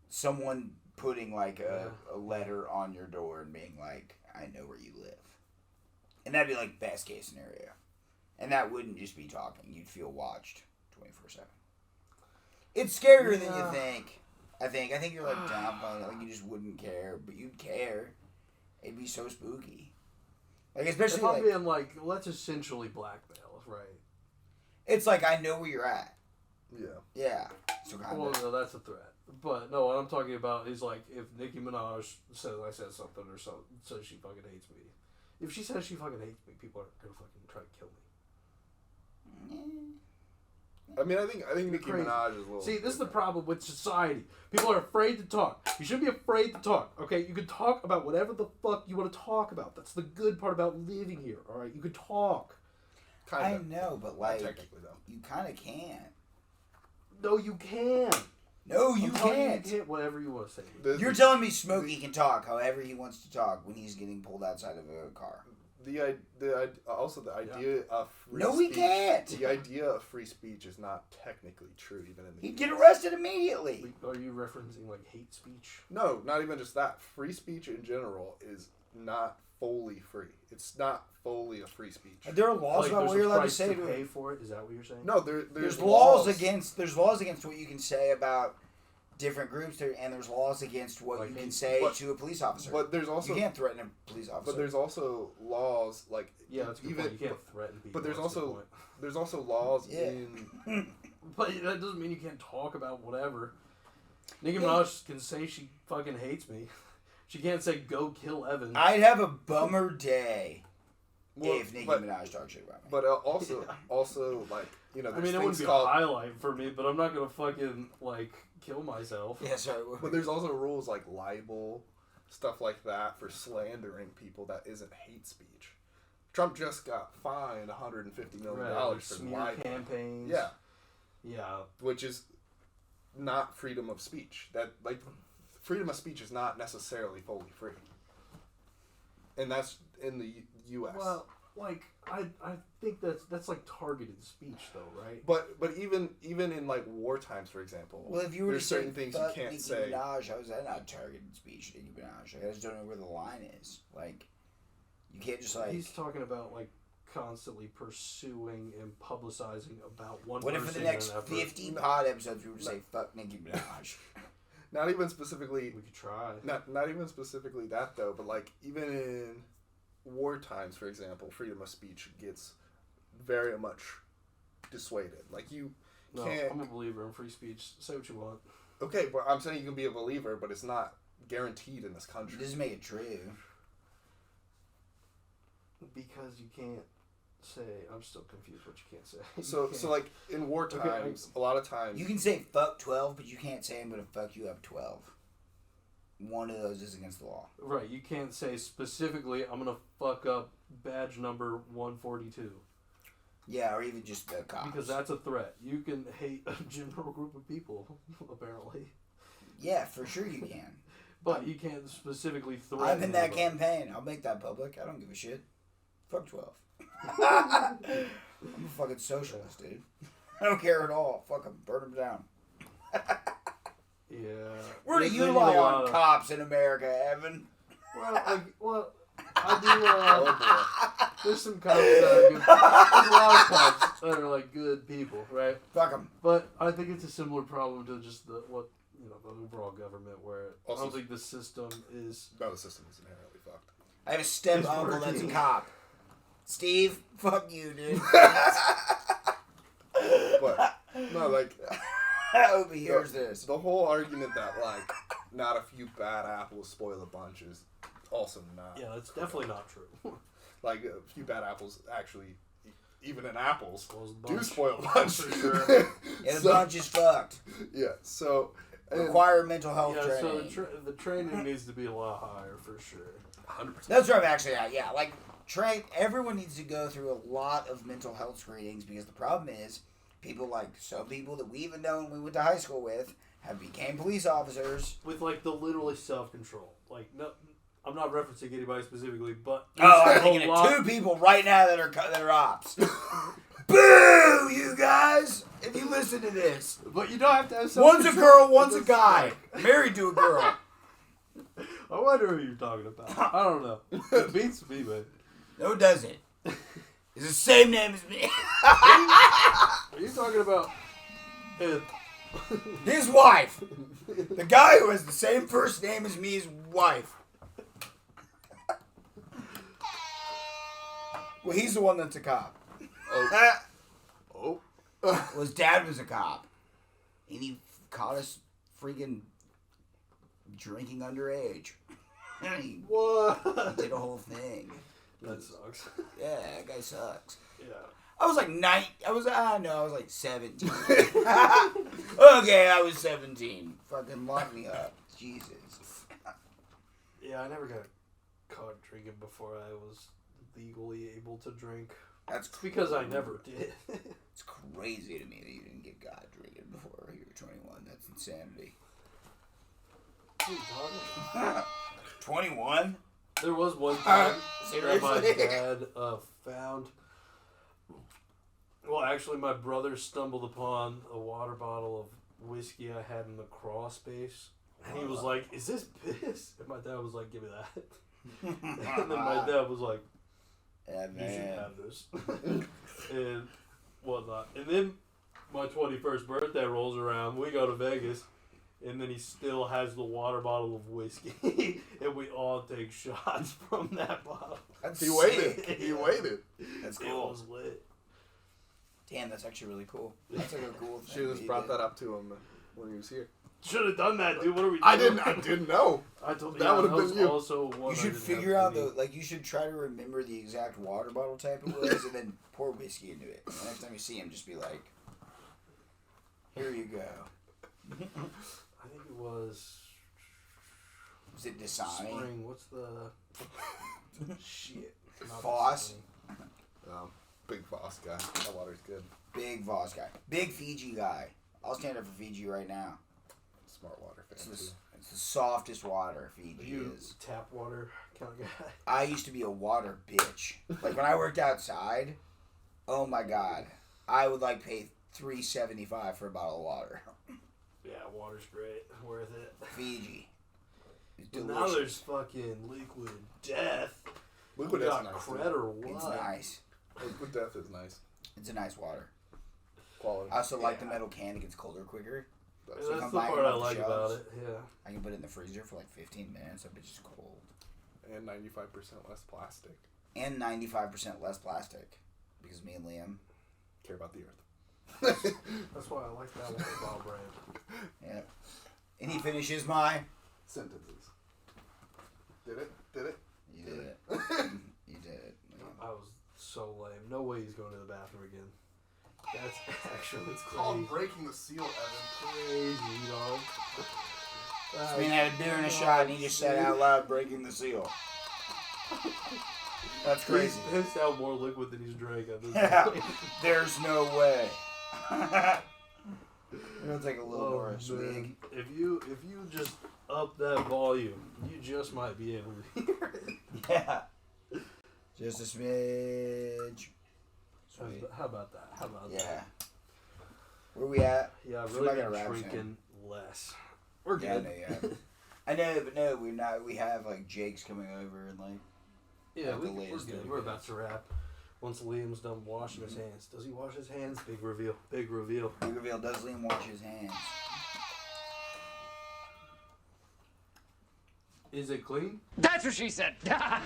someone putting, like, a letter on your door and being like, I know where you live. And that'd be, like, best case scenario. And that wouldn't just be talking. You'd feel watched 24/7. It's scarier than you think. I think you're, like, downplaying it. Like, you just wouldn't care. But you'd care. It'd be so spooky. Like, especially, If I'm like... being like, let's essentially blackmail, right? It's like, I know where you're at. Yeah. Yeah. So kind Well, of. no, that's a threat. But no, what I'm talking about is like if Nicki Minaj says I said something or so says she fucking hates me. If she says she fucking hates me, people are gonna fucking try to kill me. I mean, I think Nicki Crazy. Minaj is a little. See, this is the problem with society. People are afraid to talk. You shouldn't be afraid to talk. Okay, you can talk about whatever the fuck you want to talk about. That's the good part about living here. All right, you can talk. Kind I of. know, but, like, Technically, though. you kind of can't. No, you can. No, you I'm telling can't. You can't. Whatever you want to say. You're telling me Smokey can talk however he wants to talk when he's getting pulled outside of a car. The idea of free No, we speech, can't. The idea of free speech is not technically true, even in the. He'd get US. arrested immediately. Are you referencing like hate speech? No, not even just that. Free speech in general is not fully free. It's not fully a free speech. There are laws Like, about there's what a you're allowed to price say to to pay it. for it. Is that what you're saying? No, There's laws against what you can say about different groups, and there's laws against what Like you can hate- say to a police officer. But there's also you can't threaten a police officer. But there's also laws like Yeah, that's a good even. point. You can't threaten people. But there's that's a good also point. there's also laws Yeah. in. But that doesn't mean you can't talk about whatever. Nicki Minaj can say she fucking hates me. She can't say go kill Evan. I'd have a bummer day Well, if Nicki but- Minaj talked shit about me. But also like I there's mean, it things wouldn't be a called. highlight for me, but I'm not gonna fucking like kill myself. Yeah, sorry. But there's also rules like libel, stuff like that for slandering people that isn't hate speech. Trump just got fined $150 million Right, like for smear libel. campaigns. Yeah, Yeah. which is not freedom of speech. That like freedom of speech is not necessarily fully free, and that's in the U.S. Well, like I think that's like targeted speech though, right? But even in like war times, for example, Well, if you were there's to say certain things you fuck can't Nicki say. Minaj, how is that not targeted speech, Nicki Minaj? Like, I just don't know where the line is. Like, you can't just like. He's talking about like constantly pursuing and publicizing about one What if person for the next in an effort. 50 pod episodes we were to say fuck Nicki Minaj? Not even specifically. We could try. Not even specifically that though, but like even in war times, for example, freedom of speech gets very much dissuaded. Like you No, can't. I'm a believer in free speech. Say what you want. Okay, but I'm saying you can be a believer, but it's not guaranteed in this It country. doesn't make it true. Because you can't say, I'm still confused what you can't say. So like in war times, a lot of times You can say fuck 12, but you can't say I'm going to fuck you up 12. One of those is against the law. Right, you can't say specifically, I'm going to fuck up badge number 142. Yeah, or even just the cops. Because that's a threat. You can hate a general group of people, apparently. Yeah, for sure you can. But you can't specifically threaten I'm in that anybody. campaign. I'll make that public. I don't give a shit. Fuck 12. I'm a fucking socialist, dude. I don't care at all. Fuck them. Burn them down. Yeah. Where do They you need lie a lot on of- cops in America, Evan? I do, there's some cops that are good. There's a lot of cops that are, like, good people, right? Fuck them. But I think it's a similar problem to just the overall government, where I Also- don't think the system is... no, the system is inherently fucked. I have a step It's uncle that's a working. cop. Steve, fuck you, dude. But no, like I hope he hears this. the whole argument that like not a few bad apples spoil a bunch is also not. Yeah, that's definitely not true. Like a few bad apples actually, even in apples, Spoils a do bunch. spoil a bunch For sure. Yeah, the bunch is fucked. Yeah. So. and- Require mental health Yeah, training. so the training needs to be a lot higher, for sure. 100%. That's where I'm actually at. Yeah, like everyone needs to go through a lot of mental health screenings because the problem is some people that we even known we went to high school with have became police officers. With, like, the literally self-control. Like, no, I'm not referencing anybody specifically, but... Oh, I'm there's a thinking of lot- 2 people right now that are ops. Boo, you guys! If you listen to this, But you don't have to have one's a self-control. girl, one's a It's guy, married to a girl. I wonder who you're talking about. I don't know. It beats me, man. No, it doesn't. It's the same name as me. Are you talking about... His wife. The guy who has the same first name as me's wife. Well, he's the one that's a cop. Oh. Well, his dad was a cop. And he caught us freaking drinking underage. He What? did a whole thing. That sucks. Yeah, that guy sucks. Yeah. I was like I was like 17. Okay, I was 17. Fucking lock me up. Jesus. Yeah, I never got caught drinking before I was legally able to drink. That's It's because I never did. It's crazy to me that you didn't get caught drinking before you were 21. That's insanity. What are you talking about? 21? There was one time that my Seriously? dad found... Well, actually, my brother stumbled upon a water bottle of whiskey I had in the crawl space. And he was like, "Is this piss?" And my dad was like, "Give me that." And then my dad was like, Yeah, "You should man. have this." And whatnot. And then my 21st birthday rolls around. We go to Vegas. And then he still has the water bottle of whiskey. And we all take shots from that bottle. That's He waited. sick. He waited. That's It cool. was lit. Damn, that's actually really cool. That's like a cool thing. Should have just brought that up to him when he was here. Should have done that, dude. What are we doing? I didn't know. I told That would've was been you. Also one You I should didn't figure have out any. you should try to remember the exact water bottle type it was and then pour whiskey into it. And the next time you see him, just be like, here you go. I think it was Was it Dasani? spring. What's the shit? Not Voss? Dasani. Big boss guy. That water's good. Big Voss guy. Big Fiji guy. I'll stand up for Fiji right now. Smart water fan. It's the softest water Are Fiji you is. tap water kind of guy? I used to be a water bitch. Like when I worked outside, oh my god, I would like pay $3.75 for a bottle of water. Yeah, water's great. Worth it. Fiji. It's But delicious. now there's fucking liquid death. Liquid We Death's got nice. cred or what? It's nice. Liquid Death is nice. It's a nice water. Quality. I also like the metal can. It gets colder quicker. Yeah, That's if that's I'm the buying part it I off the like about shelves. it. Yeah. I can put it in the freezer for like 15 minutes. That bitch is cold. and 95% less plastic. And 95% less plastic. Because me and Liam. Care about the earth. That's why I like that water bottle brand. Yeah. And he finishes my sentences. Did it? Did it? You did it. You did it. I was so lame. No way he's going to the bathroom again. That's actually It's called crazy. breaking the seal, Evan. Crazy, dog. I mean, I had a beer and a shot, and he just said out loud, breaking the seal. That's crazy. He's pissed out more liquid than he's drank at this point. There's no way. We're gonna take a little more man. swig. If you just up that volume, you just might be able to hear it. Yeah. Just a smidge. Sweet. How about that? How about Yeah. that? Where we at? Yeah, I've So really I'm not been gonna wrap drinking less. We're Yeah, I good. know, yeah. I know, but no, we're not. We have like Jake's coming over and like. Yeah, Like the we're latest good. thing, We're yeah. about to wrap. Once Liam's done washing his hands. Does he wash his hands? Big reveal. Big reveal. Big reveal. Does Liam wash his hands? Is it clean? That's what she said. Is that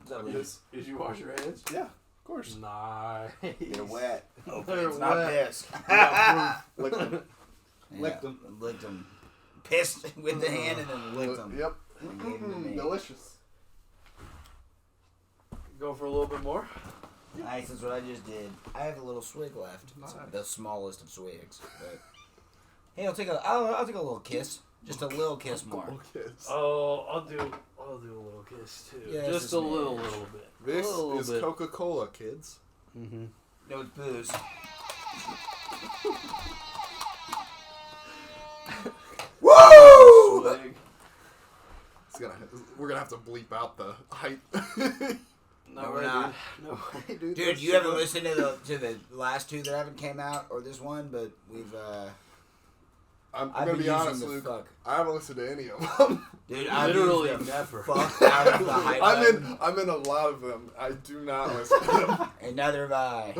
Liam? Did you wash your hands? Yeah, of course. Nice. They're wet. Hopefully They're it's not wet. piss. Lick them. Licked them. Licked them. Pissed with the hand and then licked them. Yep. And gave 'em to me. Delicious. Go for a little bit more. Nice, that's what I just did. I have a little swig left. It's the smallest of swigs. But hey, I'll take a little kiss. Just a little kiss more. Kiss. Oh, I'll do a little kiss too. Yeah, just just a a little smidge. bit. This a little is bit. Coca-Cola, kids. Mm-hmm. No, it's booze. Woo! Swig. We're gonna have to bleep out the height. No, we're way, not. dude. No way, dude. Dude, That's you so haven't much- listened to the last two that haven't came out, or this one, but we've I'm I've gonna been be honest, using the Luke. fuck. I haven't listened to any of them. Dude, I've Literally used the never. fuck out of the hype button, I'm in a lot of them. I do not listen to them. and neither have I.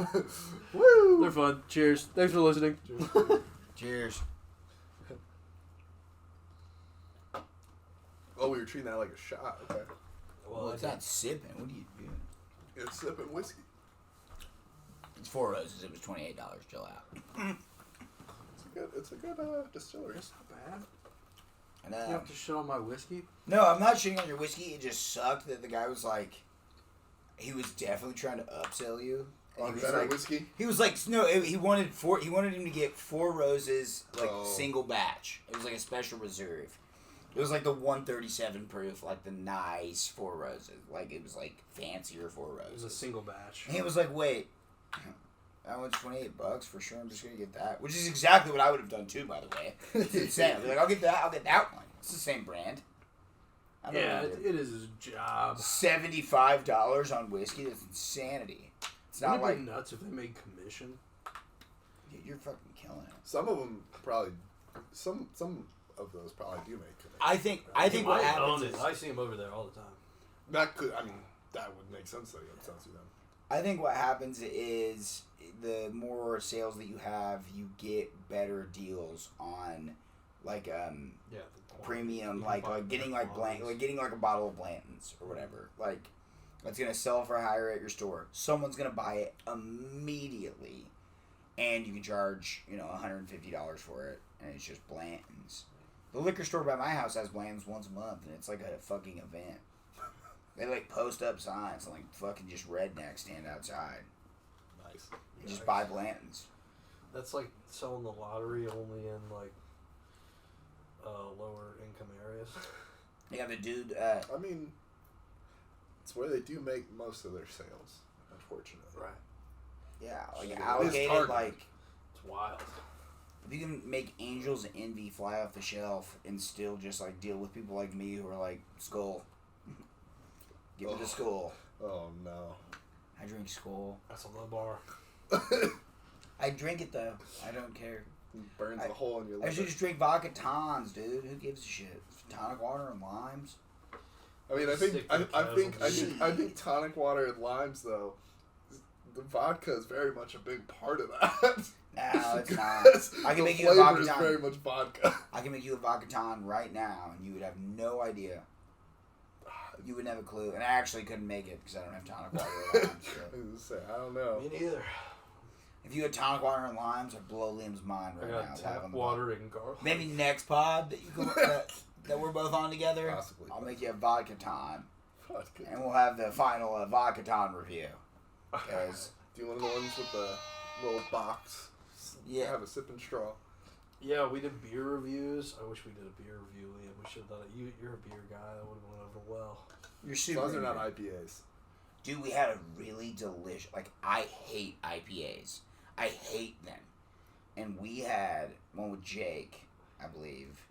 Woo! They're fun. Cheers. Thanks for listening. Cheers. Oh, we were treating that like a shot. Okay. Well, it's not sipping. What are you doing? It's sipping whiskey. It's 4 Roses. It was $28. Chill out. It's a good distillery. That's not bad. I You know. have to shit on my whiskey? No, I'm not shitting on your whiskey. It just sucked that the guy was like, he was definitely trying to upsell you. And On he was better like, whiskey. he was like, no, he wanted him to get 4 Roses, like Oh. single batch. It was like a special reserve. It was like the 137 proof, like the nice 4 Roses. Like it was like fancier 4 It was a Roses. single batch. And he was like, wait, that one's $28 for sure. I'm just gonna get that, which is exactly what I would have done too, by the way. It's insane. I'd be like, I'll get that one. It's the same brand. I don't Yeah, know. it is his job. $75 on whiskey. That's insanity. It's not Wouldn't it like be nuts if they made commission? dude, you're fucking killing it. Some of them probably. Some of those probably do make it. I think what I happens own it. is I see him over there all the time. That could. I mean, that would make sense that he would censor them. I think what happens is the more sales that you have, you get better deals on like Yeah. the premium, quantity. like You can buy getting better like quantities. getting like a bottle of Blanton's or whatever. Like it's gonna sell for higher at your store. Someone's gonna buy it immediately, and you can charge $150 for it, and it's just Blanton's. The liquor store by my house has Blanton's once a month, and it's like a fucking event. They like post up signs and like fucking just rednecks stand outside. Nice. You just buy Blanton's. That's like selling the lottery only in like lower income areas. Yeah, the dude. I mean, it's where they do make most of their sales, unfortunately. Right. Yeah, like It is allocated targeted. like. It's wild. If you can make Angels of Envy fly off the shelf and still just like deal with people like me who are like Skull. Give me the Skull. Oh no. I drink Skull. That's a low bar. I drink it though. I don't care. Burns a hole in your I liver. should just drink vodka tons, dude. Who gives a shit? Tonic water and limes. I mean, I Stick to the I think tonic water and limes though. The vodka is very much a big part of that. No, it's not. Because I can the make you a flavor vodka is ton. very much vodka. I can make you a vodka ton right now, and you would have no idea. You would have a clue. And I actually couldn't make it because I don't have tonic water or limes. So. I was gonna say, I don't know. Me neither. If you had tonic water and limes, I'd blow Liam's mind I right now. got to have tap on the water and garlic. Maybe next pod that you can, that we're both on together. Possibly. I'll make you a vodka ton, Vodka. and we'll have the final vodka ton review. Because Do you want the ones with the little box? Yeah. Have a sip and straw. Yeah, we did beer reviews. I wish we did a beer review, Liam. We should have done it. You're a beer guy. That would have went over well. you're As super. long as they're not IPAs. Dude, we had a really delicious. Like, I hate IPAs. I hate them. And we had one with J.A.K, I believe.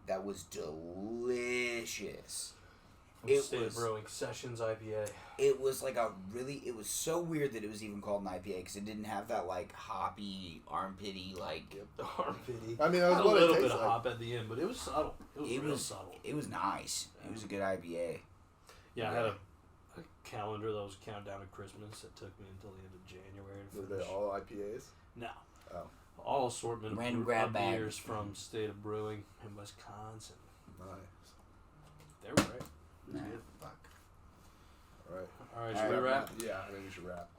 That was delicious. From It State was- Brewing Sessions IPA. It was like a really. It was so weird that it was even called an IPA because it didn't have that like hoppy, armpity like. The armpity. I mean, that was Had a what it little bit tastes of like. hop at the end, but it was subtle. It was real subtle. It was nice. It was a good IPA. Yeah, I had a calendar that was countdown to Christmas. It took me until the end of January to Were finish. they all IPAs? No. Oh. All assortment of Random grab bag. beers from State of Brewing in Wisconsin. Nice. They were great. Nah, Good. fuck. All right. All right, should we wrap? Yeah, I think we should wrap.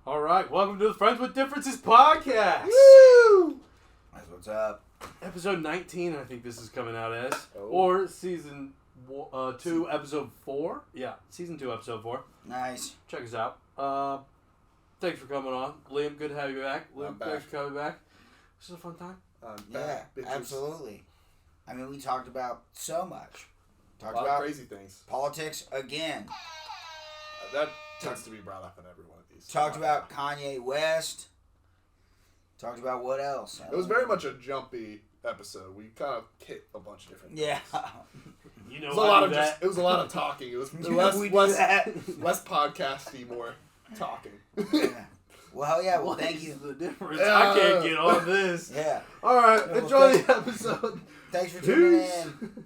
All right, welcome to the Friends with Differences podcast. Woo! That's what's up. Episode 19, I think this is coming out as. Oh. Or season 2, episode 4. Yeah, season 2, episode 4. Nice. Check us out. Thanks for coming on. Liam, good to have you back. I'm Liam, back. thanks for coming back. This is a fun time. Yeah, Back, bitches. absolutely. I mean, we talked about so much. A Talked lot of about crazy things. politics again. That tends to be brought up in every one of these. Talked about Kanye West. Talked about what else? It was very much a jumpy episode. We kind of hit a bunch of different Yeah. You It know was a lot of that. it was a lot of talking. It was You know we do that. less podcasty, more talking. Yeah. Well, hell yeah. Well, What thank is you. the difference? Yeah. I can't get on this. Yeah. All right, Well, enjoy thank- the episode. Thanks for tuning Peace. in.